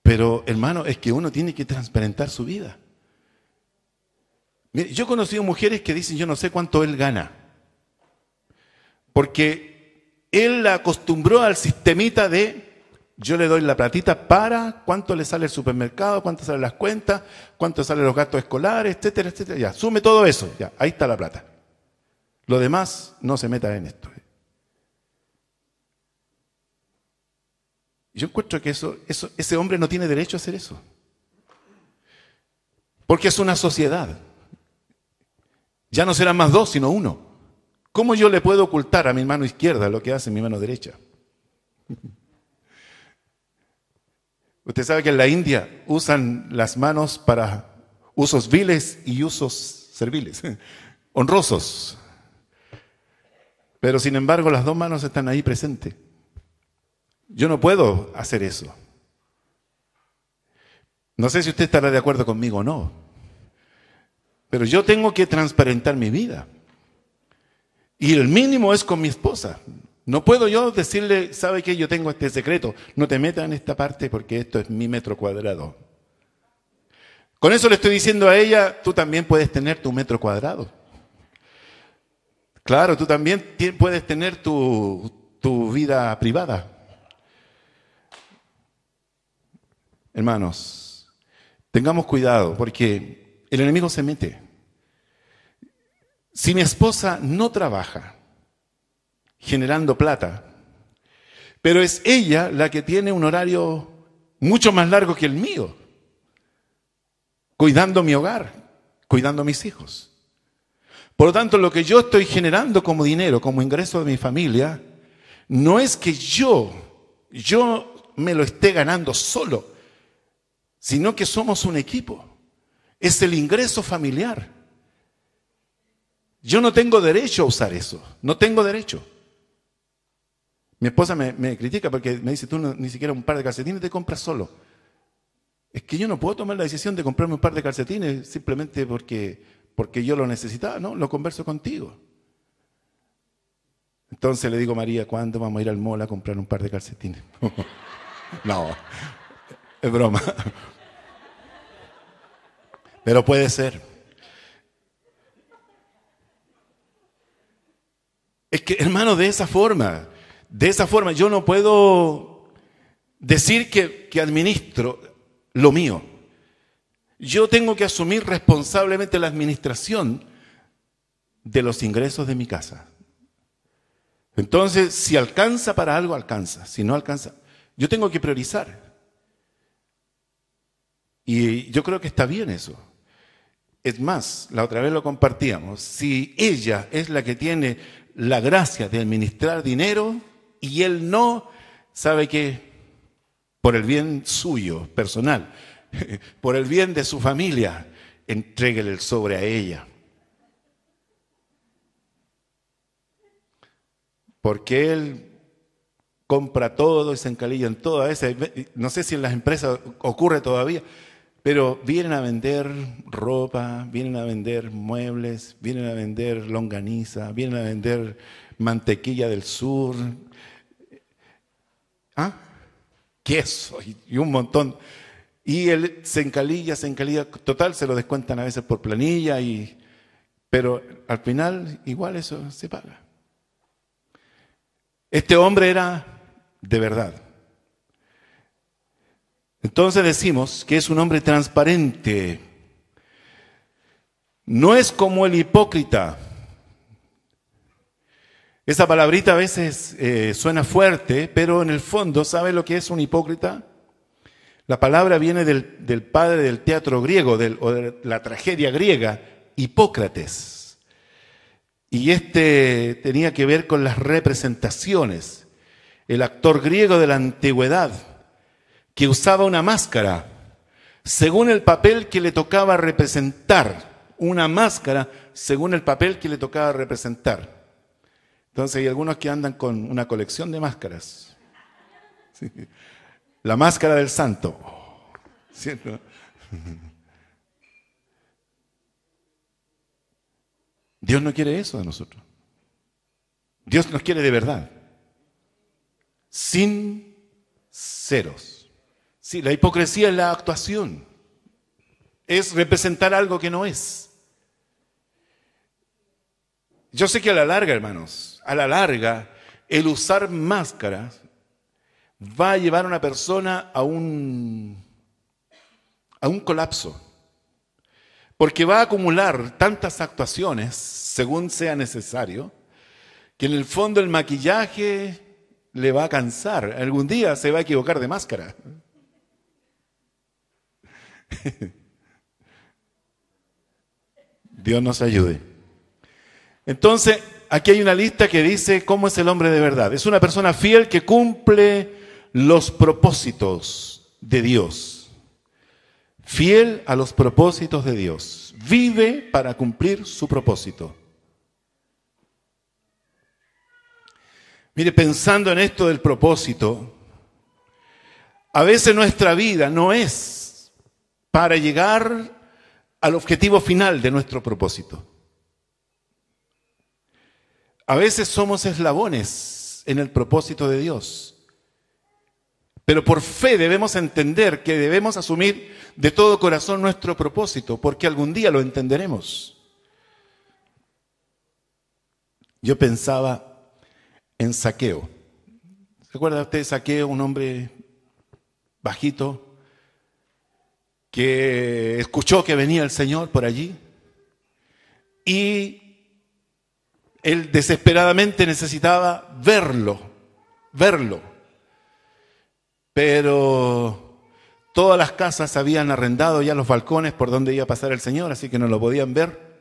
S1: Pero, hermano, es que uno tiene que transparentar su vida. Mire, yo he conocido mujeres que dicen, yo no sé cuánto él gana. Porque él la acostumbró al sistemita de yo le doy la platita para cuánto le sale el supermercado, cuánto salen las cuentas, cuánto salen los gastos escolares, etcétera, etcétera. Ya, sume todo eso, ya, ahí está la plata. Lo demás no se meta en esto. Yo encuentro que ese hombre no tiene derecho a hacer eso. Porque es una sociedad. Ya no serán más dos, sino uno. ¿Cómo yo le puedo ocultar a mi mano izquierda lo que hace mi mano derecha? Usted sabe que en la India usan las manos para usos viles y usos serviles, honrosos. Pero sin embargo las dos manos están ahí presentes. Yo no puedo hacer eso. No sé si usted estará de acuerdo conmigo o no. Pero yo tengo que transparentar mi vida. Y el mínimo es con mi esposa. No puedo yo decirle, ¿sabe qué? Yo tengo este secreto. No te metas en esta parte porque esto es mi metro cuadrado. Con eso le estoy diciendo a ella, tú también puedes tener tu metro cuadrado. Claro, tú también puedes tener tu vida privada. Hermanos, tengamos cuidado porque el enemigo se mete. Si mi esposa no trabaja generando plata, Pero es ella la que tiene un horario mucho más largo que el mío, cuidando mi hogar, cuidando a mis hijos. Por lo tanto, lo que yo estoy generando como dinero, como ingreso de mi familia, no es que yo me lo esté ganando solo, sino que somos un equipo. Es el ingreso familiar. Yo no tengo derecho a usar eso, no tengo derecho. Mi esposa me critica porque me dice, tú ni siquiera un par de calcetines te compras solo. Es que yo no puedo tomar la decisión de comprarme un par de calcetines simplemente porque yo lo necesitaba, ¿no? Lo converso contigo. Entonces le digo a María, ¿cuándo vamos a ir al mall a comprar un par de calcetines? No, es broma. Pero puede ser. Es que, hermano, de esa forma yo no puedo decir que administro lo mío. Yo tengo que asumir responsablemente la administración de los ingresos de mi casa. Entonces, si alcanza para algo, alcanza. Si no alcanza, yo tengo que priorizar. Y yo creo que está bien eso. Es más, la otra vez lo compartíamos. Si ella es la que tiene la gracia de administrar dinero y él no, sabe que por el bien suyo, personal, por el bien de su familia, entréguele el sobre a ella. Porque él compra todo y se encalilla en todo. A veces, no sé si en las empresas ocurre todavía, pero vienen a vender ropa, vienen a vender muebles, vienen a vender longaniza, vienen a vender mantequilla del sur, queso y un montón. Y él se encalilla, total, se lo descuentan a veces por planilla, pero al final igual eso se paga. Este hombre era de verdad. Entonces decimos que es un hombre transparente. No es como el hipócrita. Esa palabrita a veces suena fuerte, pero en el fondo, ¿sabe lo que es un hipócrita? La palabra viene del padre del teatro griego, o de la tragedia griega, Hipócrates. Y tenía que ver con las representaciones. El actor griego de la antigüedad, que usaba una máscara según el papel que le tocaba representar. Una máscara según el papel que le tocaba representar. Entonces hay algunos que andan con una colección de máscaras. Sí. La máscara del santo. ¿Cierto? Dios no quiere eso de nosotros. Dios nos quiere de verdad. Sinceros. Sí, la hipocresía es la actuación. Es representar algo que no es. Yo sé que a la larga, hermanos, el usar máscaras va a llevar a una persona a un colapso. Porque va a acumular tantas actuaciones, según sea necesario, que en el fondo el maquillaje le va a cansar. Algún día se va a equivocar de máscara. Dios nos ayude. Entonces, aquí hay una lista que dice cómo es el hombre de verdad. Es una persona fiel que cumple los propósitos de Dios. Fiel a los propósitos de Dios. Vive para cumplir su propósito. Mire, pensando en esto del propósito, a veces nuestra vida no es para llegar al objetivo final de nuestro propósito. A veces somos eslabones en el propósito de Dios. Pero por fe debemos entender que debemos asumir de todo corazón nuestro propósito, porque algún día lo entenderemos. Yo pensaba en Zaqueo. ¿Se acuerda usted de Zaqueo, un hombre bajito, que escuchó que venía el Señor por allí? Y él desesperadamente necesitaba verlo. pero todas las casas habían arrendado ya los balcones por donde iba a pasar el Señor, así que no lo podían ver.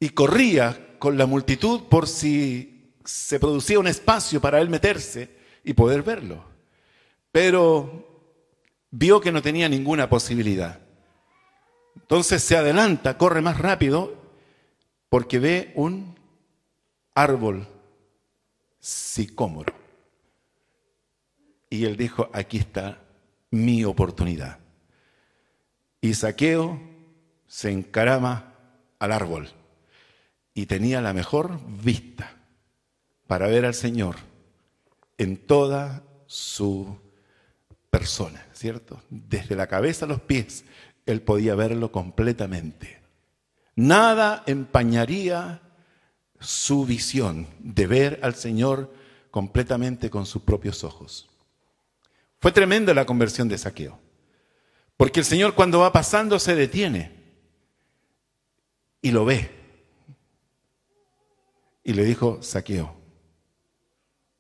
S1: Y corría con la multitud por si se producía un espacio para él meterse y poder verlo. Pero vio que no tenía ninguna posibilidad. Entonces se adelanta, corre más rápido, porque ve un árbol sicómoro. Y él dijo, aquí está mi oportunidad. Y Zaqueo se encarama al árbol y tenía la mejor vista para ver al Señor en toda su persona, ¿cierto? Desde la cabeza a los pies, él podía verlo completamente. Nada empañaría su visión de ver al Señor completamente con sus propios ojos. Fue tremenda la conversión de Zaqueo, porque el Señor cuando va pasando se detiene y lo ve. Y le dijo, Zaqueo,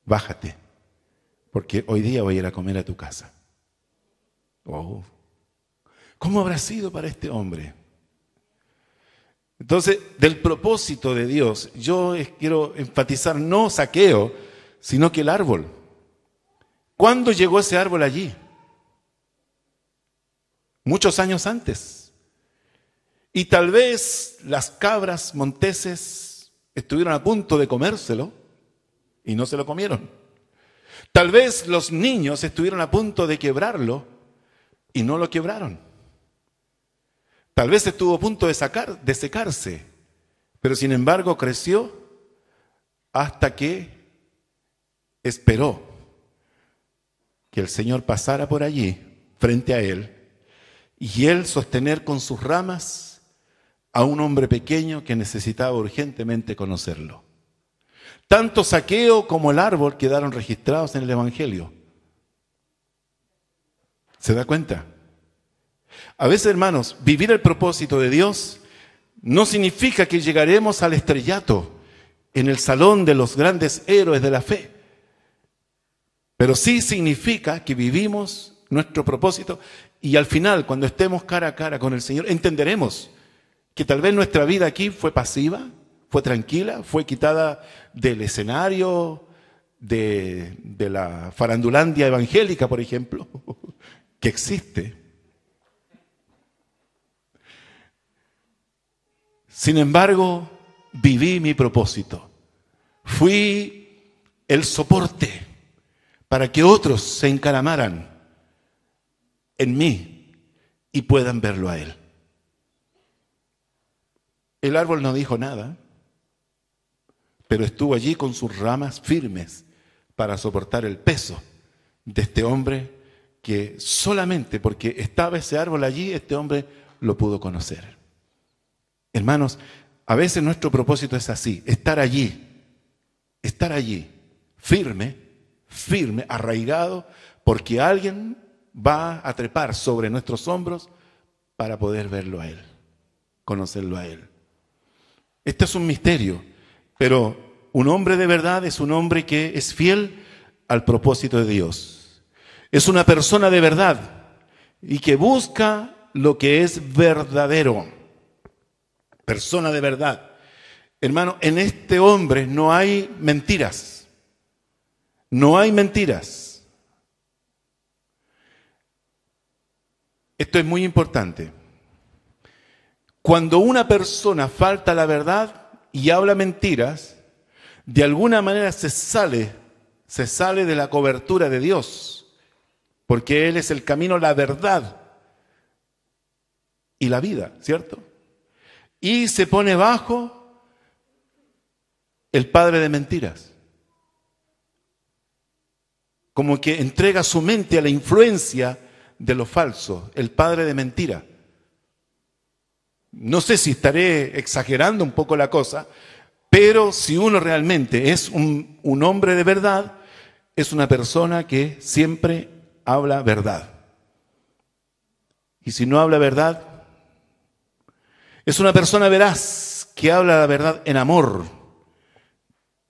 S1: bájate, porque hoy día voy a ir a comer a tu casa. Oh, ¿cómo habrá sido para este hombre? Entonces, del propósito de Dios, yo quiero enfatizar no Zaqueo, sino que el árbol. ¿Cuándo llegó ese árbol allí? Muchos años antes. Y tal vez las cabras monteses estuvieron a punto de comérselo y no se lo comieron. Tal vez los niños estuvieron a punto de quebrarlo y no lo quebraron. Tal vez estuvo a punto de secarse, pero sin embargo creció hasta que esperó que el Señor pasara por allí, frente a él, y él sostener con sus ramas a un hombre pequeño que necesitaba urgentemente conocerlo. Tanto Zaqueo como el árbol quedaron registrados en el Evangelio. ¿Se da cuenta? A veces, hermanos, vivir el propósito de Dios no significa que llegaremos al estrellato en el salón de los grandes héroes de la fe. Pero sí significa que vivimos nuestro propósito y al final, cuando estemos cara a cara con el Señor, entenderemos que tal vez nuestra vida aquí fue pasiva, fue tranquila, fue quitada del escenario de la farandulandia evangélica, por ejemplo, que existe. Sin embargo, viví mi propósito. Fui el soporte para que otros se encaramaran en mí y puedan verlo a Él. El árbol no dijo nada, pero estuvo allí con sus ramas firmes para soportar el peso de este hombre que solamente porque estaba ese árbol allí, este hombre lo pudo conocer. Hermanos, a veces nuestro propósito es así, estar allí, firme, arraigado, porque alguien va a trepar sobre nuestros hombros para poder verlo a Él, conocerlo a Él. Este es un misterio, pero un hombre de verdad es un hombre que es fiel al propósito de Dios. Es una persona de verdad y que busca lo que es verdadero. Persona de verdad. Hermano, en este hombre no hay mentiras. No hay mentiras. Esto es muy importante. Cuando una persona falta a la verdad y habla mentiras, de alguna manera se sale de la cobertura de Dios, porque Él es el camino, la verdad y la vida, ¿cierto? Y se pone bajo el padre de mentiras. Como que entrega su mente a la influencia de lo falso, el padre de mentira. No sé si estaré exagerando un poco la cosa, pero si uno realmente es un hombre de verdad, es una persona que siempre habla verdad. Y si no habla verdad, es una persona veraz que habla la verdad en amor.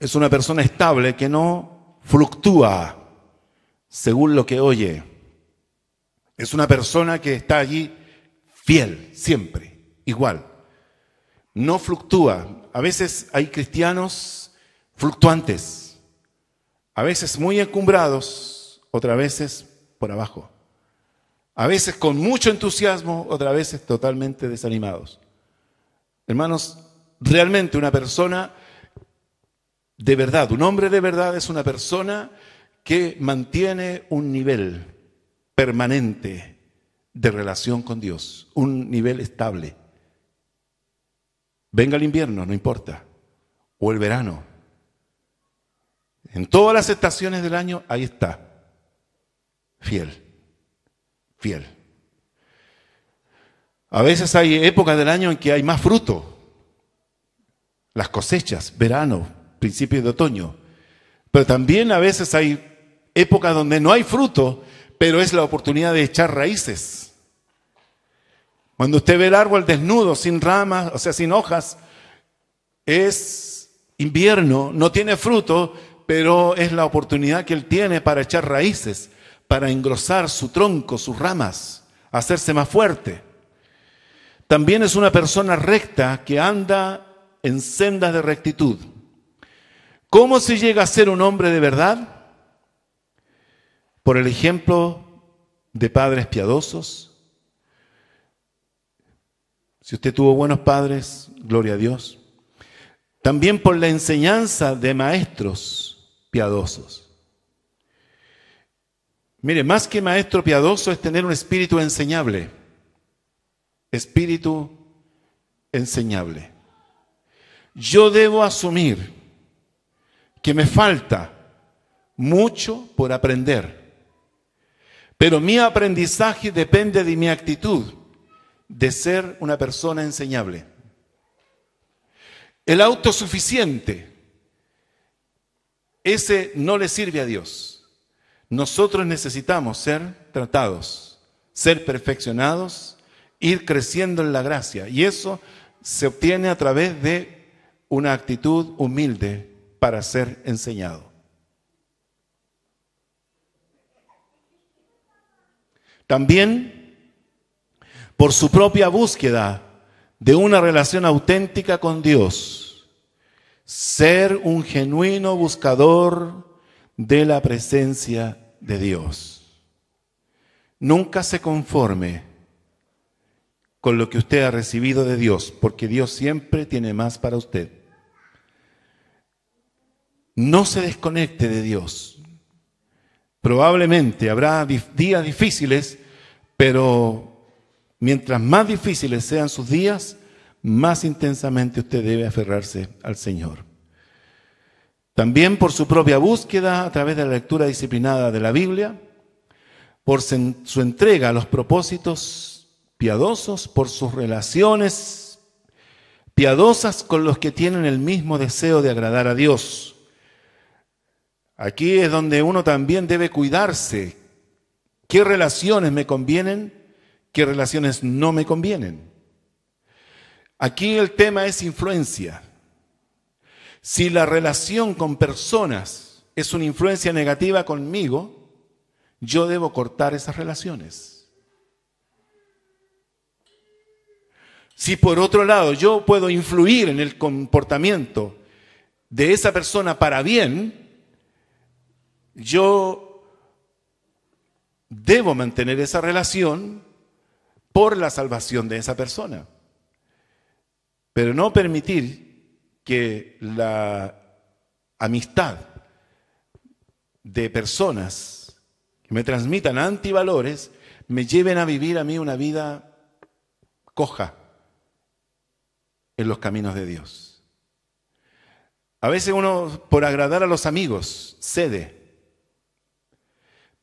S1: Es una persona estable que no fluctúa según lo que oye. Es una persona que está allí fiel, siempre, igual. No fluctúa. A veces hay cristianos fluctuantes, a veces muy encumbrados, otras veces por abajo. A veces con mucho entusiasmo, otras veces totalmente desanimados. Hermanos, realmente una persona de verdad, un hombre de verdad es una persona que mantiene un nivel permanente de relación con Dios, un nivel estable. Venga el invierno, no importa, o el verano. En todas las estaciones del año, ahí está, fiel. Fiel. A veces hay épocas del año en que hay más fruto, las cosechas, verano, principios de otoño, pero también a veces hay épocas donde no hay fruto, pero es la oportunidad de echar raíces. Cuando usted ve el árbol desnudo, sin ramas, o sea, sin hojas, es invierno, no tiene fruto, pero es la oportunidad que él tiene para echar raíces, para engrosar su tronco, sus ramas, hacerse más fuerte. También es una persona recta que anda en sendas de rectitud. ¿Cómo se llega a ser un hombre de verdad? Por el ejemplo de padres piadosos. Si usted tuvo buenos padres, gloria a Dios. También por la enseñanza de maestros piadosos. Mire, más que maestro piadoso es tener un espíritu enseñable. Espíritu enseñable. Yo debo asumir que me falta mucho por aprender, pero mi aprendizaje depende de mi actitud de ser una persona enseñable. El autosuficiente, ese no le sirve a Dios. Nosotros necesitamos ser tratados, ser perfeccionados, ir creciendo en la gracia. Y eso se obtiene a través de una actitud humilde para ser enseñado. También por su propia búsqueda de una relación auténtica con Dios, ser un genuino buscador de la presencia de Dios. Nunca se conforme con lo que usted ha recibido de Dios, porque Dios siempre tiene más para usted. No se desconecte de Dios. Probablemente habrá días difíciles, pero mientras más difíciles sean sus días, más intensamente usted debe aferrarse al Señor. También por su propia búsqueda, a través de la lectura disciplinada de la Biblia, por su entrega a los propósitos piadosos, por sus relaciones piadosas con los que tienen el mismo deseo de agradar a Dios. Aquí es donde uno también debe cuidarse. ¿Qué relaciones me convienen? ¿Qué relaciones no me convienen? Aquí el tema es influencia. Si la relación con personas es una influencia negativa conmigo, yo debo cortar esas relaciones. Si por otro lado yo puedo influir en el comportamiento de esa persona para bien, yo debo mantener esa relación por la salvación de esa persona. Pero no permitir que la amistad de personas que me transmitan antivalores me lleven a vivir a mí una vida coja en los caminos de Dios. A veces uno, por agradar a los amigos, cede.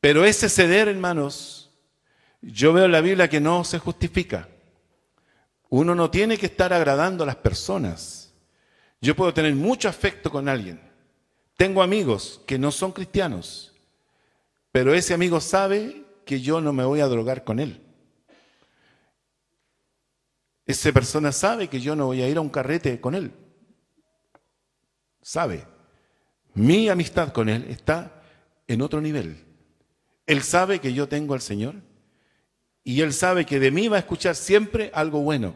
S1: Pero ese ceder, hermanos, yo veo en la Biblia que no se justifica. Uno no tiene que estar agradando a las personas. Yo puedo tener mucho afecto con alguien. Tengo amigos que no son cristianos, pero ese amigo sabe que yo no me voy a drogar con él. Esa persona sabe que yo no voy a ir a un carrete con él. Sabe. Mi amistad con Él está en otro nivel. Él sabe que yo tengo al Señor y Él sabe que de mí va a escuchar siempre algo bueno.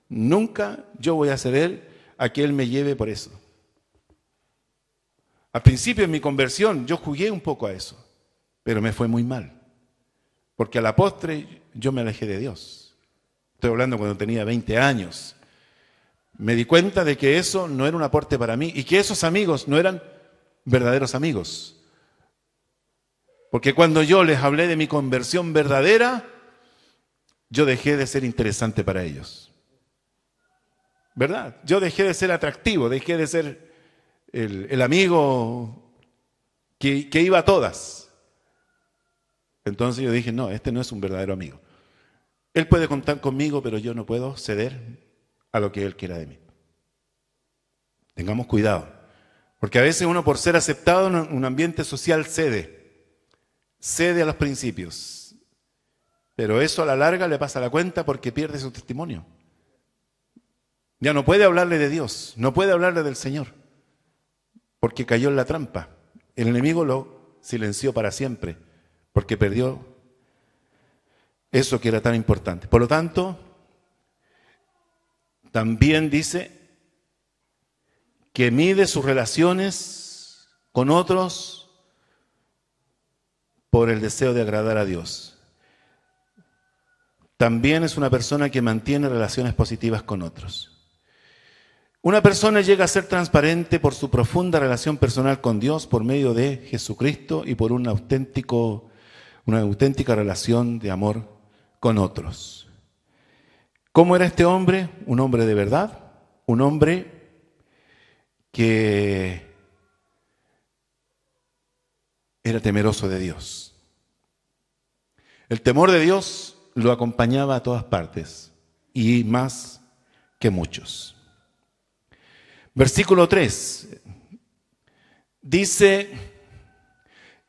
S1: Nunca yo voy a ceder a que Él me lleve por eso. Al principio en mi conversión yo jugué un poco a eso, pero me fue muy mal. Porque a la postre yo me alejé de Dios. Estoy hablando cuando tenía 20 años. Me di cuenta de que eso no era un aporte para mí y que esos amigos no eran verdaderos amigos. Porque cuando yo les hablé de mi conversión verdadera, yo dejé de ser interesante para ellos. ¿Verdad? Yo dejé de ser atractivo, dejé de ser el amigo que iba a todas. Entonces yo dije, no, este no es un verdadero amigo. Él puede contar conmigo, pero yo no puedo ceder a lo que Él quiera de mí. Tengamos cuidado, porque a veces uno por ser aceptado en un ambiente social cede a los principios, pero eso a la larga le pasa la cuenta porque pierde su testimonio. Ya no puede hablarle de Dios, no puede hablarle del Señor, porque cayó en la trampa. El enemigo lo silenció para siempre, porque perdió eso que era tan importante. Por lo tanto, también dice que mide sus relaciones con otros por el deseo de agradar a Dios. También es una persona que mantiene relaciones positivas con otros. Una persona llega a ser transparente por su profunda relación personal con Dios por medio de Jesucristo y por una auténtica relación de amor con otros. ¿Cómo era este hombre? Un hombre de verdad, un hombre que era temeroso de Dios. El temor de Dios lo acompañaba a todas partes y más que muchos. Versículo 3 dice: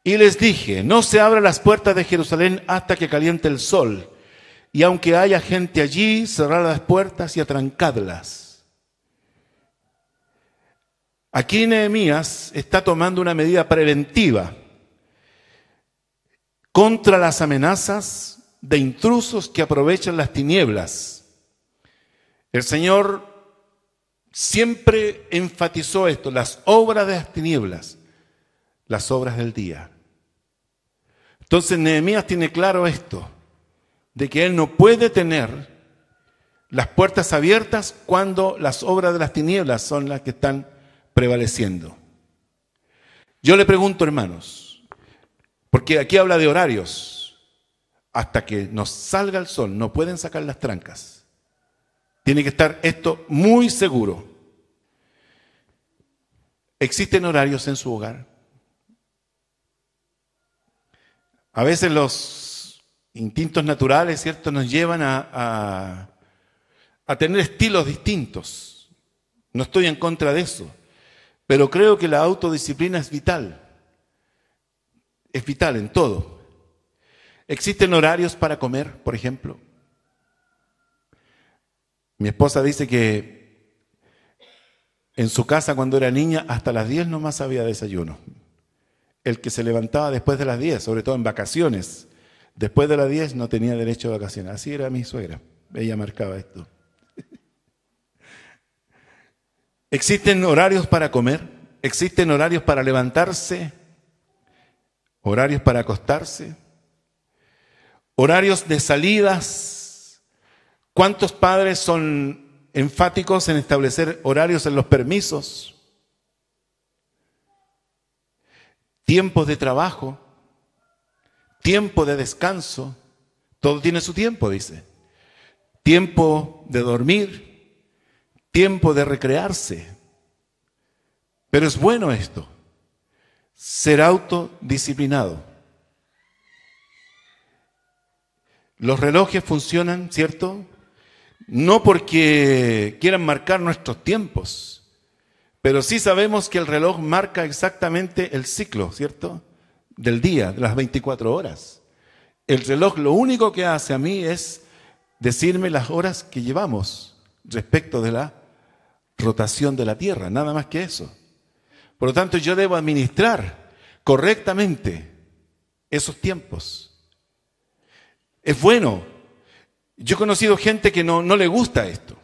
S1: y les dije, no se abran las puertas de Jerusalén hasta que caliente el sol, y aunque haya gente allí, cerrad las puertas y atrancadlas. Aquí Nehemías está tomando una medida preventiva contra las amenazas de intrusos que aprovechan las tinieblas. El Señor siempre enfatizó esto, las obras de las tinieblas, las obras del día. Entonces Nehemías tiene claro esto, de que él no puede tener las puertas abiertas cuando las obras de las tinieblas son las que están prevaleciendo. Yo le pregunto, hermanos, porque aquí habla de horarios, hasta que nos salga el sol, no pueden sacar las trancas. Tiene que estar esto muy seguro. ¿Existen horarios en su hogar? A veces los instintos naturales, ¿cierto?, nos llevan a tener estilos distintos. No estoy en contra de eso, pero creo que la autodisciplina es vital en todo. ¿Existen horarios para comer, por ejemplo? Mi esposa dice que en su casa cuando era niña hasta las 10 nomás había desayuno. El que se levantaba después de las 10, sobre todo en vacaciones, después de las 10 no tenía derecho a vacaciones. Así era mi suegra, ella marcaba esto. ¿Existen horarios para comer? ¿Existen horarios para levantarse? ¿Horarios para acostarse? ¿Horarios de salidas? ¿Cuántos padres son enfáticos en establecer horarios en los permisos? Tiempos de trabajo, tiempo de descanso, todo tiene su tiempo, dice. Tiempo de dormir, tiempo de recrearse. Pero es bueno esto, ser autodisciplinado. Los relojes funcionan, ¿cierto? No porque quieran marcar nuestros tiempos, pero sí sabemos que el reloj marca exactamente el ciclo, ¿cierto?, del día, de las 24 horas. El reloj lo único que hace a mí es decirme las horas que llevamos respecto de la rotación de la Tierra, nada más que eso. Por lo tanto, yo debo administrar correctamente esos tiempos. Es bueno. Yo he conocido gente que no le gusta esto.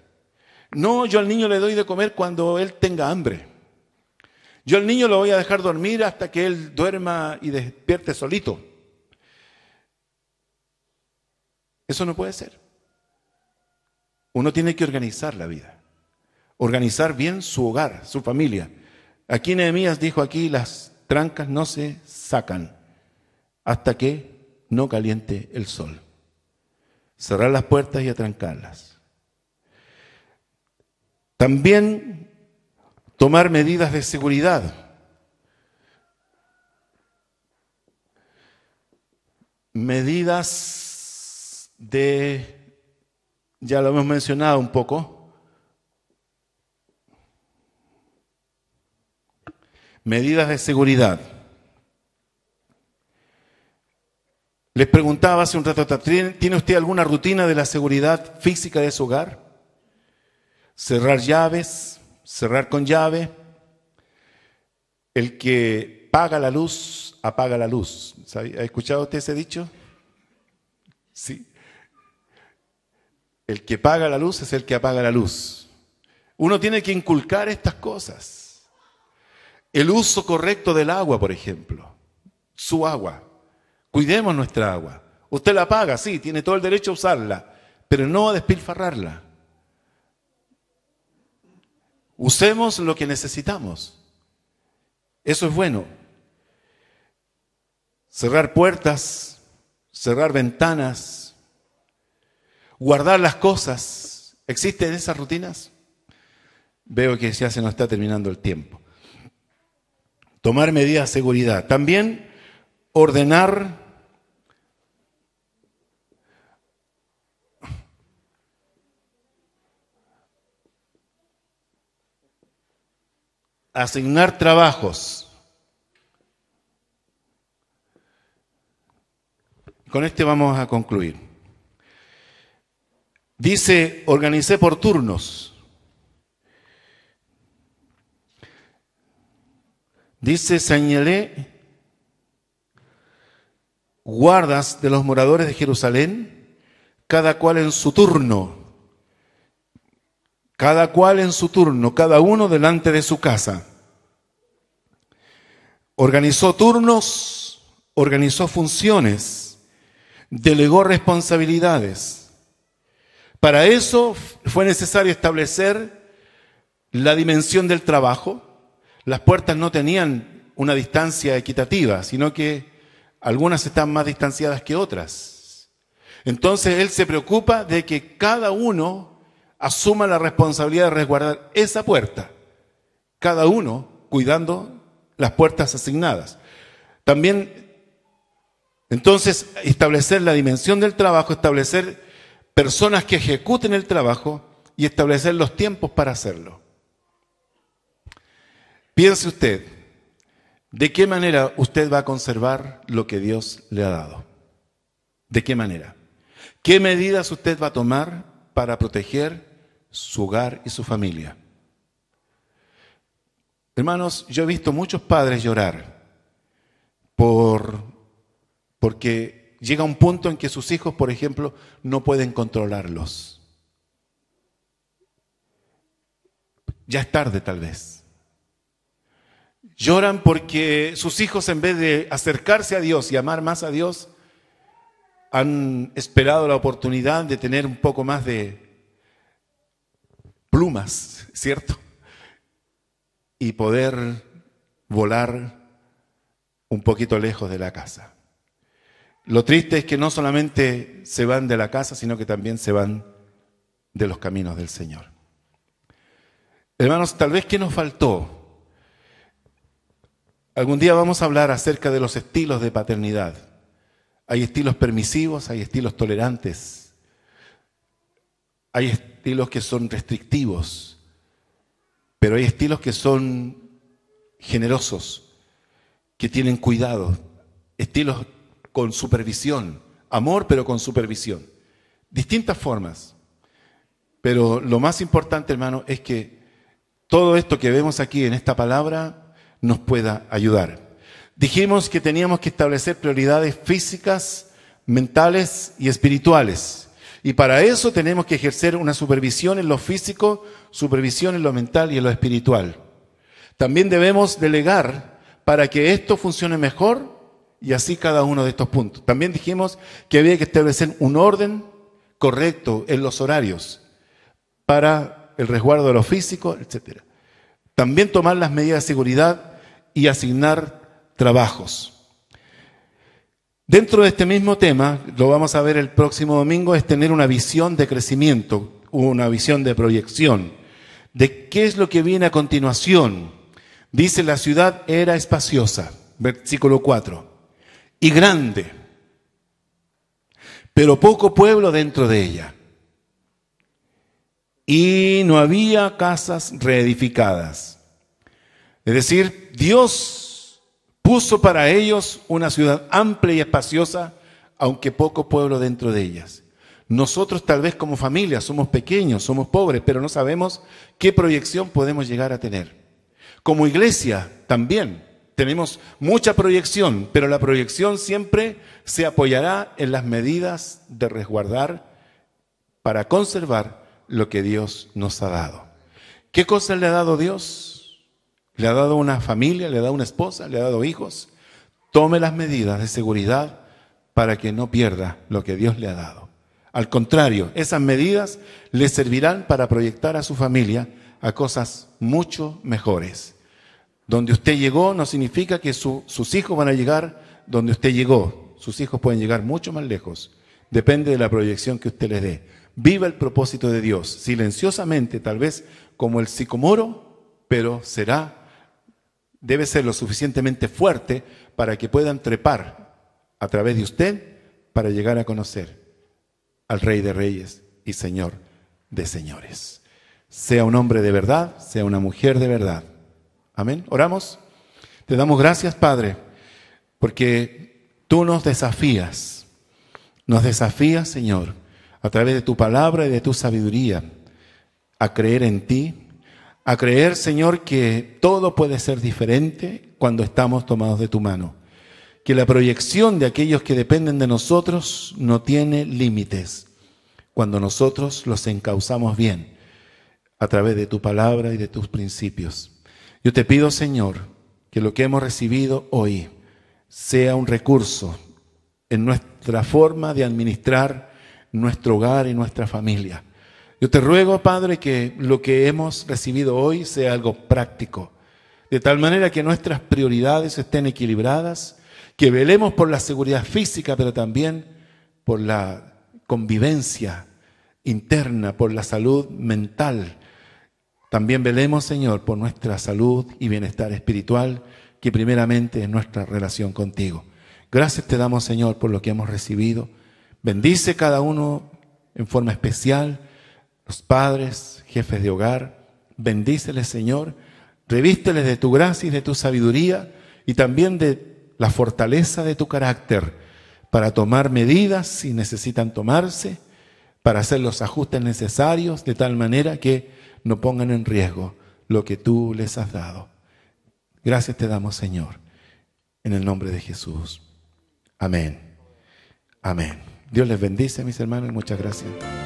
S1: No, yo al niño le doy de comer cuando él tenga hambre. Yo al niño lo voy a dejar dormir hasta que él duerma y despierte solito. Eso no puede ser. Uno tiene que organizar la vida. Organizar bien su hogar, su familia. Aquí Nehemías dijo, aquí las trancas no se sacan hasta que no caliente el sol. Cerrar las puertas y atrancarlas. También tomar medidas de seguridad. Medidas de, ya lo hemos mencionado un poco, medidas de seguridad. Les preguntaba hace un rato, ¿tiene usted alguna rutina de la seguridad física de su hogar? Cerrar llaves, cerrar con llave. El que paga la luz, apaga la luz. ¿Ha escuchado usted ese dicho? Sí. El que paga la luz es el que apaga la luz. Uno tiene que inculcar estas cosas. El uso correcto del agua, por ejemplo. Su agua. Cuidemos nuestra agua. Usted la paga, sí, tiene todo el derecho a usarla, pero no a despilfarrarla. Usemos lo que necesitamos. Eso es bueno. Cerrar puertas, cerrar ventanas, guardar las cosas. ¿Existen esas rutinas? Veo que ya se nos está terminando el tiempo. Tomar medidas de seguridad. También ordenar asignar trabajos. Con este vamos a concluir. Dice, organicé por turnos. Dice, señalé guardas de los moradores de Jerusalén, cada cual en su turno. Cada cual en su turno, cada uno delante de su casa. Organizó turnos, organizó funciones, delegó responsabilidades. Para eso fue necesario establecer la dimensión del trabajo. Las puertas no tenían una distancia equitativa, sino que algunas están más distanciadas que otras. Entonces él se preocupa de que cada uno asuma la responsabilidad de resguardar esa puerta, cada uno cuidando las puertas asignadas. También, entonces, establecer la dimensión del trabajo, establecer personas que ejecuten el trabajo y establecer los tiempos para hacerlo. Piense usted, ¿de qué manera usted va a conservar lo que Dios le ha dado? ¿De qué manera? ¿Qué medidas usted va a tomar para proteger su hogar y su familia? Hermanos, yo he visto muchos padres llorar porque llega un punto en que sus hijos, por ejemplo, no pueden controlarlos. Ya es tarde tal vez. Lloran porque sus hijos, en vez de acercarse a Dios y amar más a Dios, han esperado la oportunidad de tener un poco más de plumas, ¿cierto? Y poder volar un poquito lejos de la casa. Lo triste es que no solamente se van de la casa, sino que también se van de los caminos del Señor. Hermanos, tal vez ¿qué nos faltó? Algún día vamos a hablar acerca de los estilos de paternidad. Hay estilos permisivos, hay estilos tolerantes, hay estilos que son restrictivos, pero hay estilos que son generosos, que tienen cuidado, estilos con supervisión, amor pero con supervisión, distintas formas. Pero lo más importante, hermano, es que todo esto que vemos aquí en esta palabra nos pueda ayudar. Dijimos que teníamos que establecer prioridades físicas, mentales y espirituales. Y para eso tenemos que ejercer una supervisión en lo físico, supervisión en lo mental y en lo espiritual. También debemos delegar para que esto funcione mejor y así cada uno de estos puntos. También dijimos que había que establecer un orden correcto en los horarios para el resguardo de lo físico, etc. También tomar las medidas de seguridad y asignar trabajos. Dentro de este mismo tema, lo vamos a ver el próximo domingo, es tener una visión de crecimiento, una visión de proyección, de qué es lo que viene a continuación. Dice, la ciudad era espaciosa, versículo 4, y grande, pero poco pueblo dentro de ella. Y no había casas reedificadas. Es decir, Dios puso para ellos una ciudad amplia y espaciosa, aunque poco pueblo dentro de ellas. Nosotros tal vez como familia somos pequeños, somos pobres, pero no sabemos qué proyección podemos llegar a tener. Como iglesia también tenemos mucha proyección, pero la proyección siempre se apoyará en las medidas de resguardar para conservar lo que Dios nos ha dado. ¿Qué cosas le ha dado Dios? Le ha dado una familia, le ha dado una esposa, le ha dado hijos. Tome las medidas de seguridad para que no pierda lo que Dios le ha dado. Al contrario, esas medidas le servirán para proyectar a su familia a cosas mucho mejores. Donde usted llegó no significa que sus hijos van a llegar donde usted llegó. Sus hijos pueden llegar mucho más lejos. Depende de la proyección que usted les dé. Viva el propósito de Dios, silenciosamente, tal vez como el sicomoro, pero debe ser lo suficientemente fuerte para que puedan trepar a través de usted para llegar a conocer al Rey de Reyes y Señor de Señores. Sea un hombre de verdad, sea una mujer de verdad. Amén. Oramos. Te damos gracias, Padre, porque tú nos desafías, Señor, a través de tu palabra y de tu sabiduría, a creer en ti, a creer, Señor, que todo puede ser diferente cuando estamos tomados de tu mano. Que la proyección de aquellos que dependen de nosotros no tiene límites cuando nosotros los encauzamos bien a través de tu palabra y de tus principios. Yo te pido, Señor, que lo que hemos recibido hoy sea un recurso en nuestra forma de administrar nuestro hogar y nuestra familia. Yo te ruego, Padre, que lo que hemos recibido hoy sea algo práctico, de tal manera que nuestras prioridades estén equilibradas, que velemos por la seguridad física, pero también por la convivencia interna, por la salud mental. También velemos, Señor, por nuestra salud y bienestar espiritual, que primeramente es nuestra relación contigo. Gracias te damos, Señor, por lo que hemos recibido. Bendice cada uno en forma especial, los padres, jefes de hogar. Bendíceles, Señor. Revísteles de tu gracia y de tu sabiduría y también de la fortaleza de tu carácter para tomar medidas si necesitan tomarse, para hacer los ajustes necesarios de tal manera que no pongan en riesgo lo que tú les has dado. Gracias te damos, Señor, en el nombre de Jesús. Amén. Amén. Dios les bendice, mis hermanos, y muchas gracias.